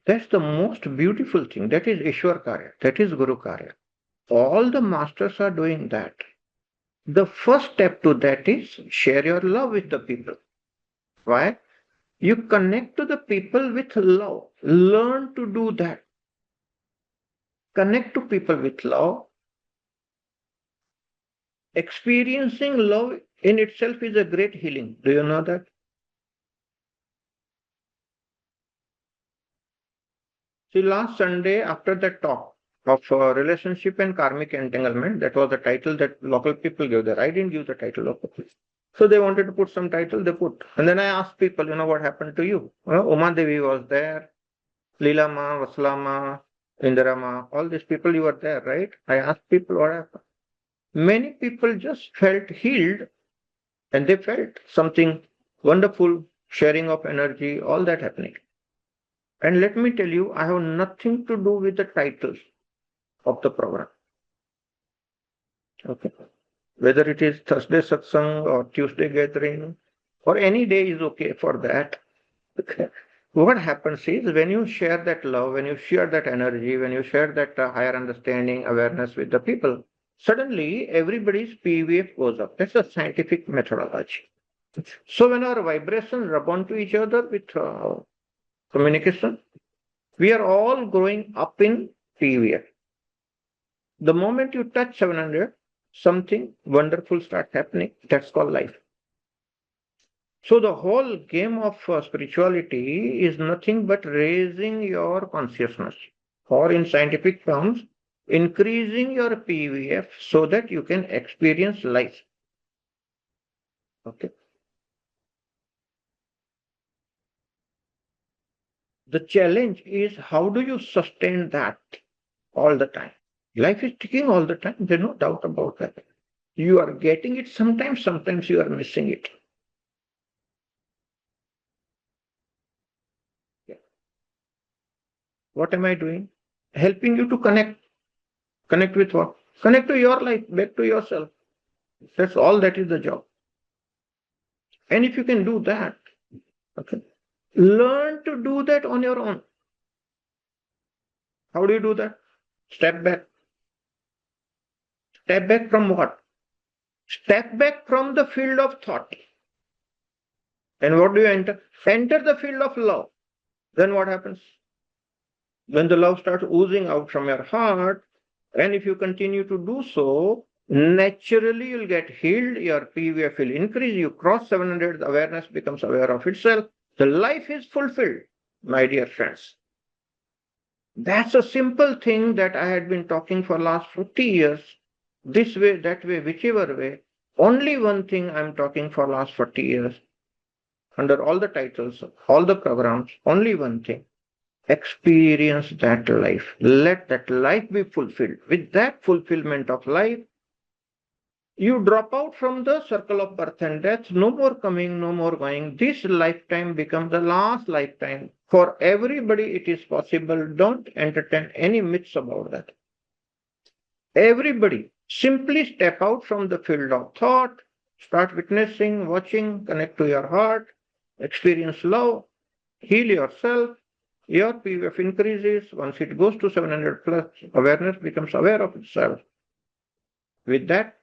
that's the most beautiful thing. That is Ishwar Karya. That is Guru Karya. All the masters are doing that. The first step to that is share your love with the people. Why? You connect to the people with love. Learn to do that. Connect to people with love. Experiencing love in itself is a great healing. Do you know that? See, last Sunday, after that talk of relationship and karmic entanglement, that was the title that local people gave there. I didn't give the title of it. So they wanted to put some title, they put. And then I asked people, what happened to you? Uma Devi was there, Leela Ma, Vaslama, Indira Ma, all these people, you were there, right? I asked people what happened. Many people just felt healed and they felt something wonderful, sharing of energy, all that happening. And let me tell you, I have nothing to do with the titles of the program. Okay. Whether it is Thursday satsang or Tuesday gathering or any day is okay for that. Okay. What happens is when you share that love, when you share that energy, when you share that higher understanding, awareness with the people, suddenly everybody's PVF goes up. That's a scientific methodology. So when our vibrations rub onto each other with communication, we are all growing up in PVF. The moment you touch 700, something wonderful starts happening. That's called life. So the whole game of spirituality is nothing but raising your consciousness, or in scientific terms, increasing your PVF so that you can experience life. Okay. The challenge is how do you sustain that all the time? Life is ticking all the time. There's no doubt about that. You are getting it sometimes, sometimes you are missing it. Yeah. What am I doing? Helping you to connect. Connect with what? Connect to your life, back to yourself. That's all that is the job. And if you can do that, okay, learn to do that on your own. How do you do that? Step back. Step back from what? Step back from the field of thought. And what do you enter? Enter the field of love. Then what happens? When the love starts oozing out from your heart, and if you continue to do so, naturally you'll get healed, your PVF will increase, you cross 700, the awareness becomes aware of itself. The life is fulfilled, my dear friends. That's a simple thing that I had been talking for last 50 years, this way, that way, whichever way. Only one thing I'm talking for last 40 years, under all the titles, all the programs, only one thing. Experience that life. Let that life be fulfilled. With that fulfillment of life, you drop out from the circle of birth and death. No more coming, no more going. This lifetime becomes the last lifetime. For everybody, it is possible. Don't entertain any myths about that. Everybody, simply step out from the field of thought, start witnessing, watching, connect to your heart, experience love, heal yourself. Your PVF increases. Once it goes to 700 plus, awareness becomes aware of itself. With that,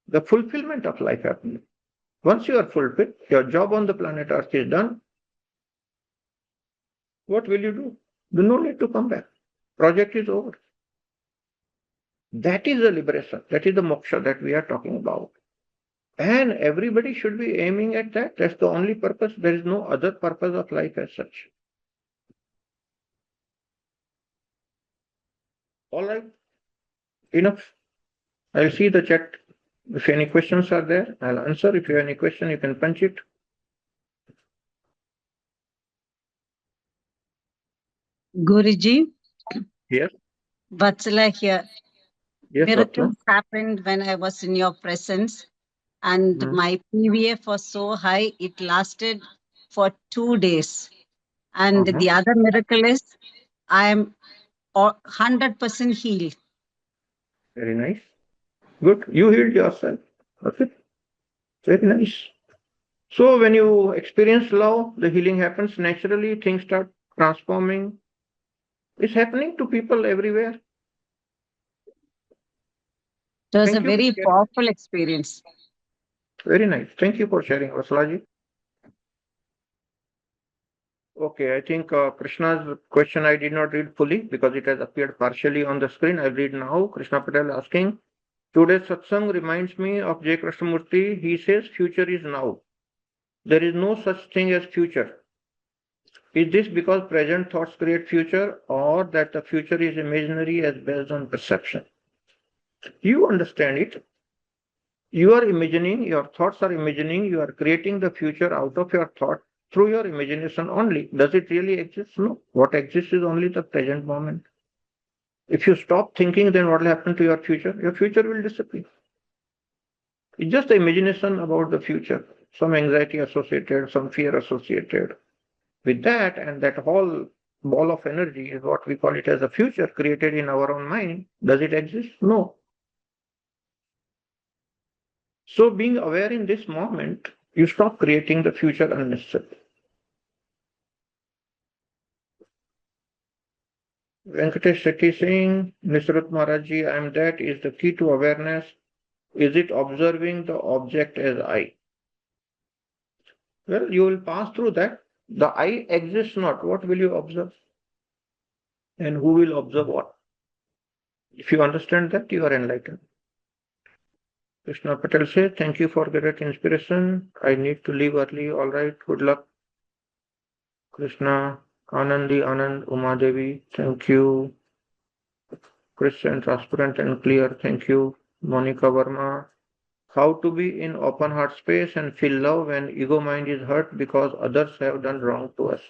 the fulfillment of life happens. Once you are fulfilled, your job on the planet Earth is done. What will you do? You no need to come back. Project is over. That is the liberation. That is the moksha that we are talking about. And everybody should be aiming at that. That's the only purpose. There is no other purpose of life as such. All right. Enough. I'll see the chat. If any questions are there, I'll answer. If you have any question, you can punch it.
Guruji,
Yes.
Vatsala here.
Yes,
Miracles
Vatla.
happened when I was in your presence, and
Hmm.
my PVF was so high, it lasted for 2 days. And
Uh-huh.
the other miracle is I am 100% healed.
Very nice. Good. You healed yourself. Okay. Very nice. So when you experience love, the healing happens naturally. Things start transforming. It's happening to people everywhere.
It was a
Thank you for
very
sharing.
powerful experience.
Very nice. Thank you for sharing, Vasalaji. Okay, I think Krishna's question I did not read fully because it has appeared partially on the screen. I'll read now. Krishna Patel asking, today's satsang reminds me of J. Krishnamurti. He says future is now. There is no such thing as future. Is this because present thoughts create future or that the future is imaginary as based on perception? You understand it. You are imagining, your thoughts are imagining, you are creating the future out of your thought through your imagination only. Does it really exist? No. What exists is only the present moment. If you stop thinking, then what will happen to your future? Your future will disappear. It's just the imagination about the future, some anxiety associated, some fear associated with that, and that whole ball of energy is what we call it as a future created in our own mind. Does it exist? No. So being aware in this moment, you stop creating the future unnecessarily. Venkatesh Shetty saying, Nisrat Maharajji, I am that is the key to awareness. Is it observing the object as I? Well, you will pass through that. The I exists not. What will you observe? And who will observe what? If you understand that, you are enlightened. Krishna Patel says, thank you for great inspiration. I need to leave early. All right. Good luck. Krishna, Anandi, Anand, Uma Devi. Thank you. Christian, transparent and clear. Thank you. Monica Verma. How to be in open heart space and feel love when ego mind is hurt because others have done wrong to us.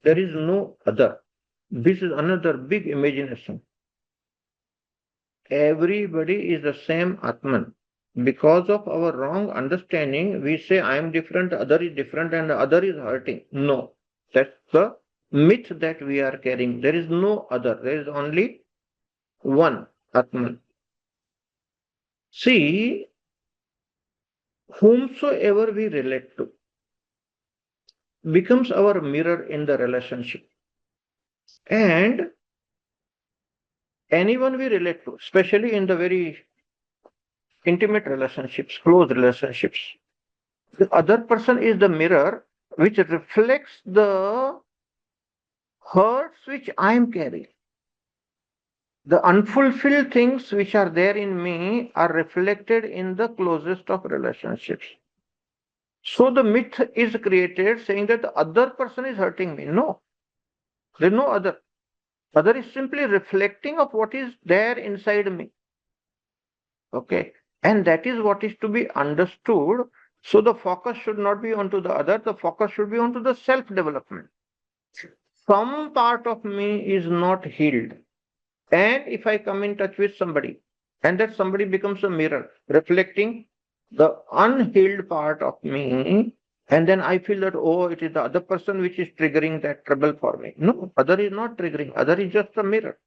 There is no other. This is another big imagination. Everybody is the same Atman. Because of our wrong understanding, we say I am different, the other is different, and the other is hurting. No, that's the myth that we are carrying. There is no other. There is only one Atman. See, whomsoever we relate to becomes our mirror in the relationship. And anyone we relate to, especially in the very intimate relationships, close relationships, the other person is the mirror which reflects the hurts which I am carrying. The unfulfilled things which are there in me are reflected in the closest of relationships. So the myth is created saying that the other person is hurting me. No, there is no other. Other is simply reflecting of what is there inside me. Okay. And that is what is to be understood. So the focus should not be onto the other, the focus should be onto the self development. Some part of me is not healed. And if I come in touch with somebody, and that somebody becomes a mirror reflecting the unhealed part of me, and then I feel that, oh, it is the other person which is triggering that trouble for me. No, other is not triggering, other is just a mirror.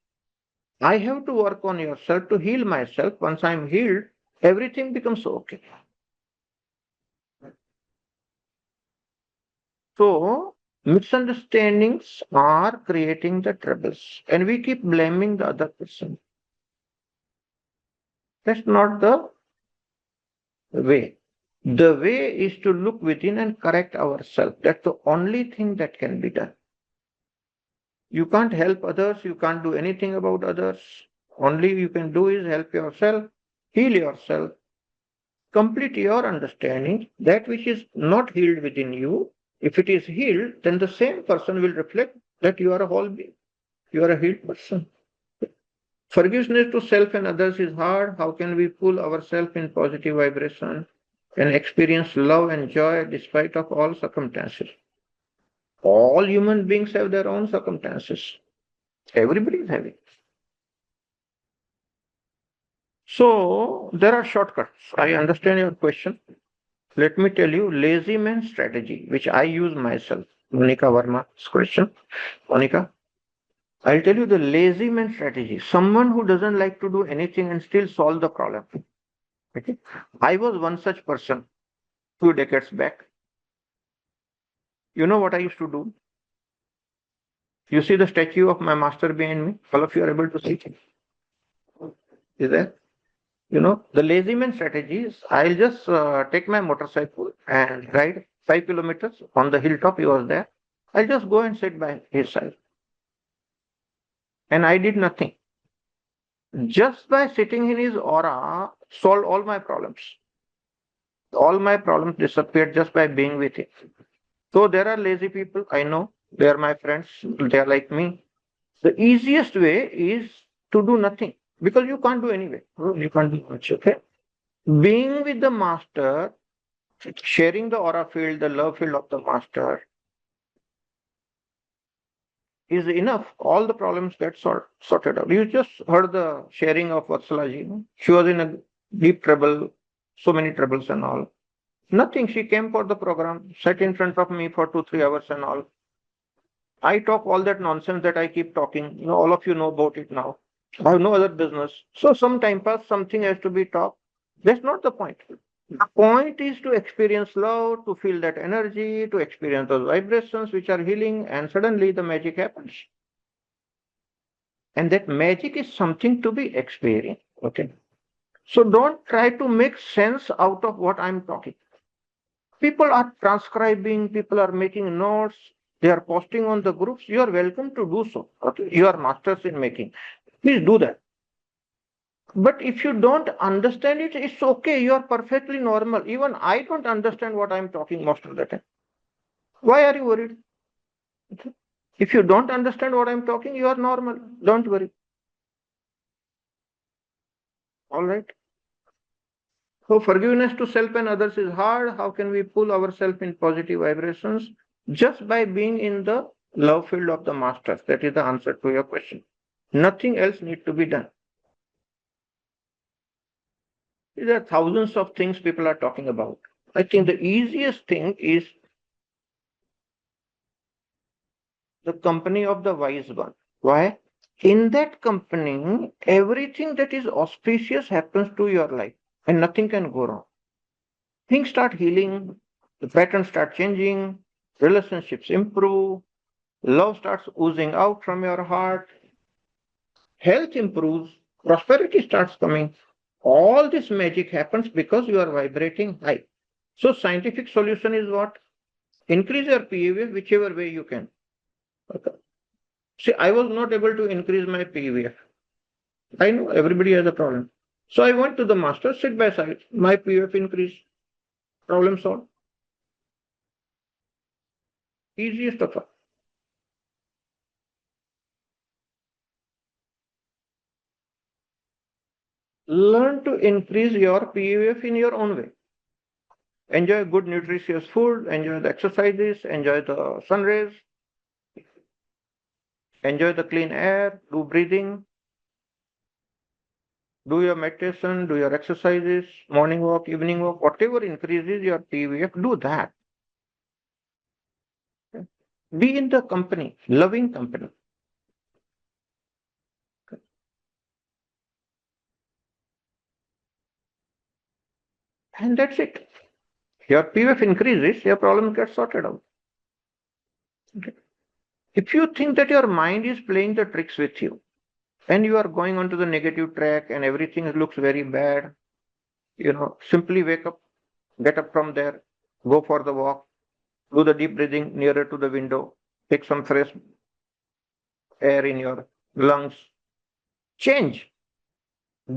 I have to work on yourself to heal myself. Once I'm healed, everything becomes okay. So, misunderstandings are creating the troubles, and we keep blaming the other person. That's not the way. The way is to look within and correct ourselves. That's the only thing that can be done. You can't help others, you can't do anything about others. Only you can do is help yourself, heal yourself, complete your understanding. That which is not healed within you, if it is healed, then the same person will reflect that you are a whole being. You are a healed person. Forgiveness to self and others is hard. How can we pull ourselves in positive vibration and experience love and joy despite of all circumstances? All human beings have their own circumstances. Everybody is having. So there are shortcuts. I understand your question. Let me tell you lazy man strategy, which I use myself. Monica Verma's question. Monica, I'll tell you the lazy man strategy. Someone who doesn't like to do anything and still solve the problem. Okay. I was one such person 2 decades back. You know what I used to do? You see the statue of my master behind me? All of you are able to see it. Is there? The lazy man strategy is I'll just take my motorcycle and ride 5 kilometers on the hilltop. He was there. I'll just go and sit by his side. And I did nothing. Just by sitting in his aura, solved all my problems. All my problems disappeared just by being with him. So there are lazy people. I know they are my friends. They are like me. The easiest way is to do nothing because you can't do anyway. You can't do much. Okay. Being with the master, sharing the aura field, the love field of the master is enough. All the problems get sorted out. You just heard the sharing of Vatsalaji. She was in a deep trouble, so many troubles and all. Nothing. She came for the program, sat in front of me for 2, 3 hours and all. I talk all that nonsense that I keep talking. All of you know about it now. I have no other business. So some time pass, something has to be talked. That's not the point. The point is to experience love, to feel that energy, to experience those vibrations which are healing, and suddenly the magic happens. And that magic is something to be experienced. Okay. So don't try to make sense out of what I'm talking. People are transcribing, people are making notes, they are posting on the groups. You are welcome to do so. Okay. You are masters in making. Please do that. But if you don't understand it, it's okay. You are perfectly normal. Even I don't understand what I'm talking most of the time. Why are you worried? Okay. If you don't understand what I'm talking, you are normal. Don't worry. All right. So forgiveness to self and others is hard. How can we pull ourselves in positive vibrations? Just by being in the love field of the masters. That is the answer to your question. Nothing else needs to be done. There are thousands of things people are talking about. I think the easiest thing is the company of the wise one. Why? In that company, everything that is auspicious happens to your life and nothing can go wrong. Things start healing, the patterns start changing, relationships improve, love starts oozing out from your heart, health improves, prosperity starts coming. All this magic happens because you are vibrating high. So scientific solution is what? Increase your PVF whichever way you can. Okay. See, I was not able to increase my PVF. I know everybody has a problem. So I went to the master, sit by side. My PVF increased. Problem solved. Easiest of all. Learn to increase your PVF in your own way. Enjoy good nutritious food, enjoy the exercises, enjoy the sun rays, enjoy the clean air, do breathing, do your meditation, do your exercises, morning walk, evening walk, whatever increases your PVF, do that. Be in the company, loving company. And that's it. Your PVF increases, your problem gets sorted out. Okay. If you think that your mind is playing the tricks with you and you are going onto the negative track and everything looks very bad, simply wake up, get up from there, go for the walk, do the deep breathing nearer to the window, take some fresh air in your lungs, change.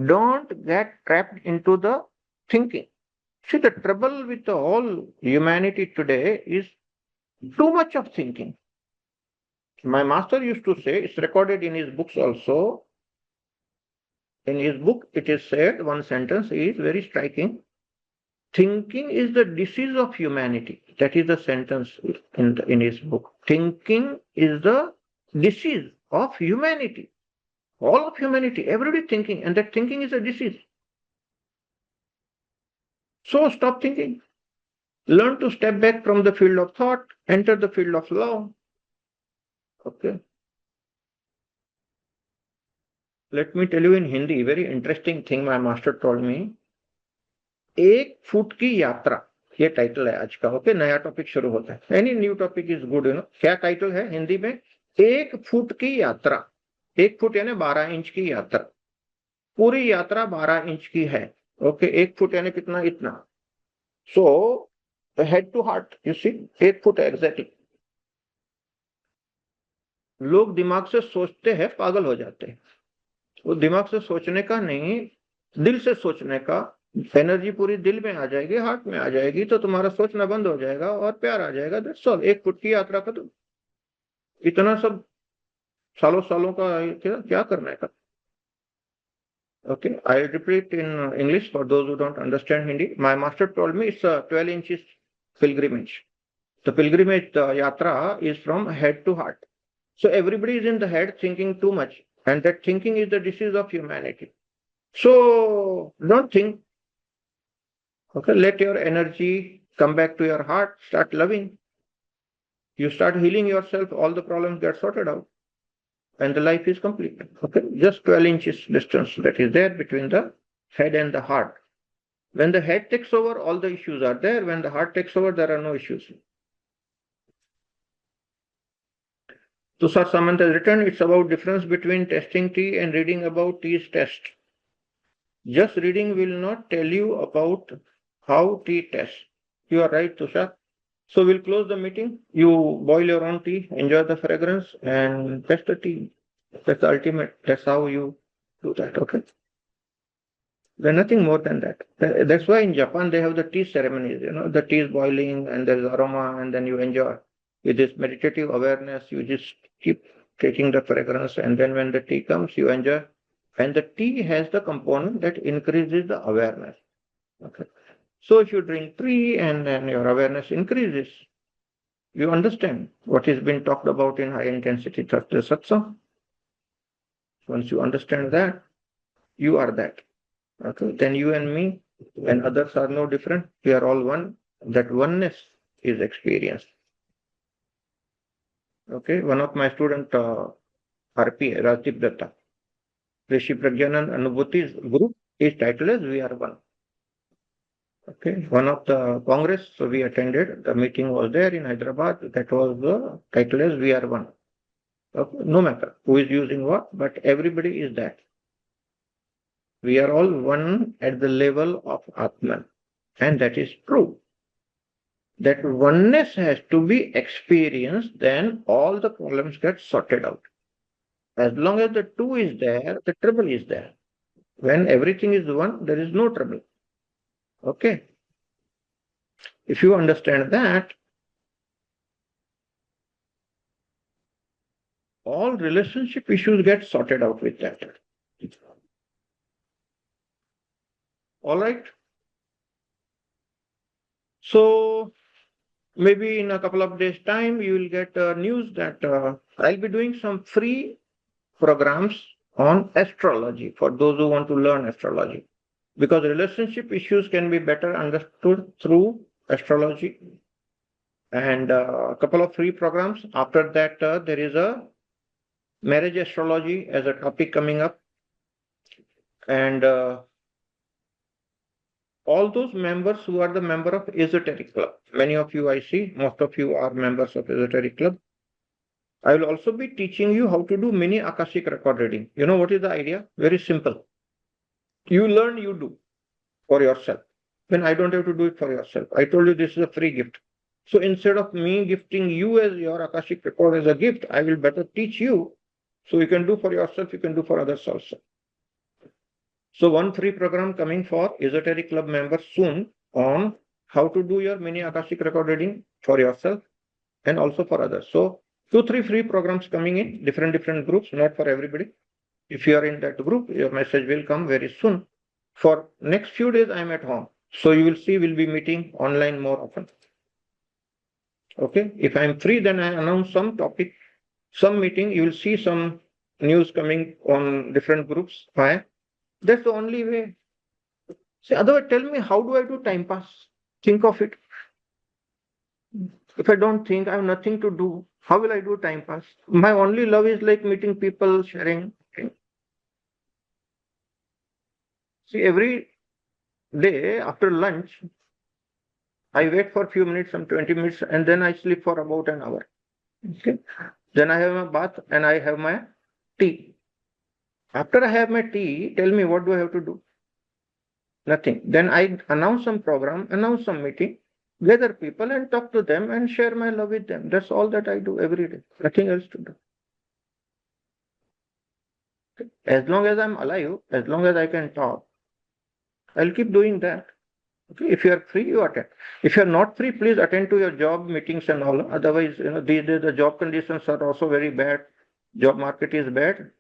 Don't get trapped into the thinking. See, the trouble with the whole humanity today is too much of thinking. My master used to say, it's recorded in his books also, In his book, it is said, one sentence is very striking. Thinking is the disease of humanity. That is the sentence in his book. Thinking is the disease of humanity. All of humanity, everybody thinking, and that thinking is a disease. So stop thinking. Learn to step back from the field of thought, enter the field of love. Okay. Let me tell you in Hindi, very interesting thing my master told me. एक foot की यात्रा, ये title है आज का. Okay, नया topic शुरू होता है. Any new topic is good, you know. क्या टाइटल है हिंदी में? एक फुट की यात्रा. एक फुट यानी 12 इंच की यात्रा. पूरी यात्रा 12 इंच की है. ओके, एक फुट यानी कितना? इतना. So head to heart, you see, एक फुट एग्जैक्टली. लोग दिमाग से सोचते हैं, पागल हो जाते हैं. वो दिमाग से सोचने का नहीं, दिल से सोचने का. एनर्जी पूरी दिल में आ जाएगी, हार्ट में आ जाएगी, तो तुम्हारा सोचना बंद हो जाएगा और प्यार आ जाएगा. That's all. एक फुट की यात्रा का तो इतना सब सालों सालों का क्या करना है. Okay, I repeat in English for those who don't understand Hindi. My master told me it's a 12 inches pilgrimage. The pilgrimage, the yatra, is from head to heart. So everybody is in the head thinking too much, and that thinking is the disease of humanity. So don't think. Okay, let your energy come back to your heart. Start loving. You start healing yourself. All the problems get sorted out, and the life is complete. Okay, just 12 inches distance that is there between the head and the heart. When the head takes over, all the issues are there. When the heart takes over, there are no issues. Tushar Samant has written, it's about difference between testing tea and reading about tea's test. Just reading will not tell you about how tea tests. You are right, Tushar. So we'll close the meeting. You boil your own tea, enjoy the fragrance, and test the tea. That's the ultimate. That's how you do that. Okay. There's nothing more than that. That's why in Japan they have the tea ceremonies. You know, the tea is boiling and there's aroma, and then you enjoy. With this meditative awareness, you just keep taking the fragrance, and then when the tea comes, you enjoy. And the tea has the component that increases the awareness. Okay. So if you drink tea and then your awareness increases, you understand what is being talked about in high intensity satsang. Once you understand that, you are that. Okay. Then you and me and others are no different. We are all one. That oneness is experienced. Okay. One of my student, RP, Rajdeep Datta, Rishi Pragyanan Anubhuti's group is titled as We Are One. Okay. One of the Congress we attended, the meeting was there in Hyderabad. That was the title as We Are One. Okay. No matter who is using what, but everybody is that. We are all one at the level of Atman. And that is true. That oneness has to be experienced, then all the problems get sorted out. As long as the two is there, the trouble is there. When everything is one, there is no trouble. Okay. If you understand that, all relationship issues get sorted out with that. All right. So maybe in a couple of days' time, you will get news that I'll be doing some free programs on astrology for those who want to learn astrology. Because relationship issues can be better understood through astrology. And a couple of free programs. After that, there is a marriage astrology as a topic coming up. And all those members who are the member of esoteric club. Many of you I see, most of you are members of esoteric club. I will also be teaching you how to do mini Akashic record reading. You know what is the idea? Very simple. You learn, you do for yourself. Then I don't have to do it for yourself. I told you this is a free gift. So instead of me gifting you as your Akashic record as a gift, I will better teach you. So you can do for yourself, you can do for others also. So one free program coming for esoteric club members soon on how to do your mini Akashic record reading for yourself and also for others. So 2-3 free programs coming in different groups, not for everybody. If you are in that group, your message will come very soon. For next few days, I'm at home. So you will see we'll be meeting online more often. Okay. If I'm free, then I announce some topic, some meeting. You will see some news coming on different groups. Why? That's the only way. See, otherwise, tell me, how do I do time pass? Think of it. If I don't think, I have nothing to do. How will I do time pass? My only love is like meeting people, sharing. See, every day after lunch, I wait for a few minutes, some 20 minutes, and then I sleep for about an hour. Okay. Then I have my bath and I have my tea. After I have my tea, tell me what do I have to do? Nothing. Then I announce some program, announce some meeting, gather people and talk to them and share my love with them. That's all that I do every day. Nothing else to do. Okay. As long as I'm alive, as long as I can talk, I'll keep doing that. Okay. If you are free, you attend. If you are not free, please attend to your job meetings and all. Otherwise, these days the job conditions are also very bad. Job market is bad.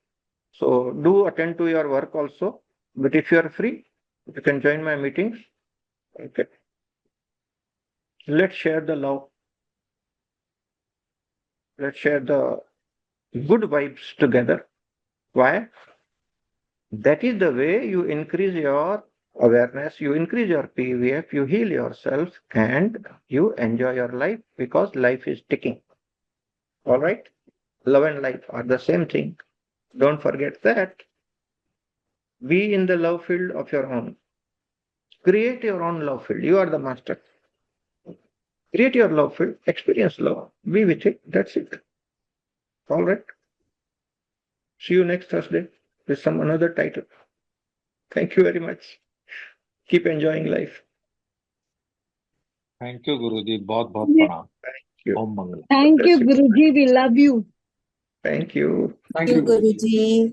So do attend to your work also. But if you are free, you can join my meetings. Okay. Let's share the love. Let's share the good vibes together. Why? That is the way you increase your awareness, you increase your PVF, you heal yourself, and you enjoy your life because life is ticking. All right? Love and life are the same thing. Don't forget that. Be in the love field of your own. Create your own love field. You are the master. Create your love field, experience love, be with it. That's it. All right. See you next Thursday with some another title. Thank you very much. Keep enjoying life.
Thank you Guruji, बहुत बहुत
Thank
प्रणाम।
you.
Om Mangal.
you,
Bless you.
Guruji. We love you.
Thank you.
Thank you, Guruji.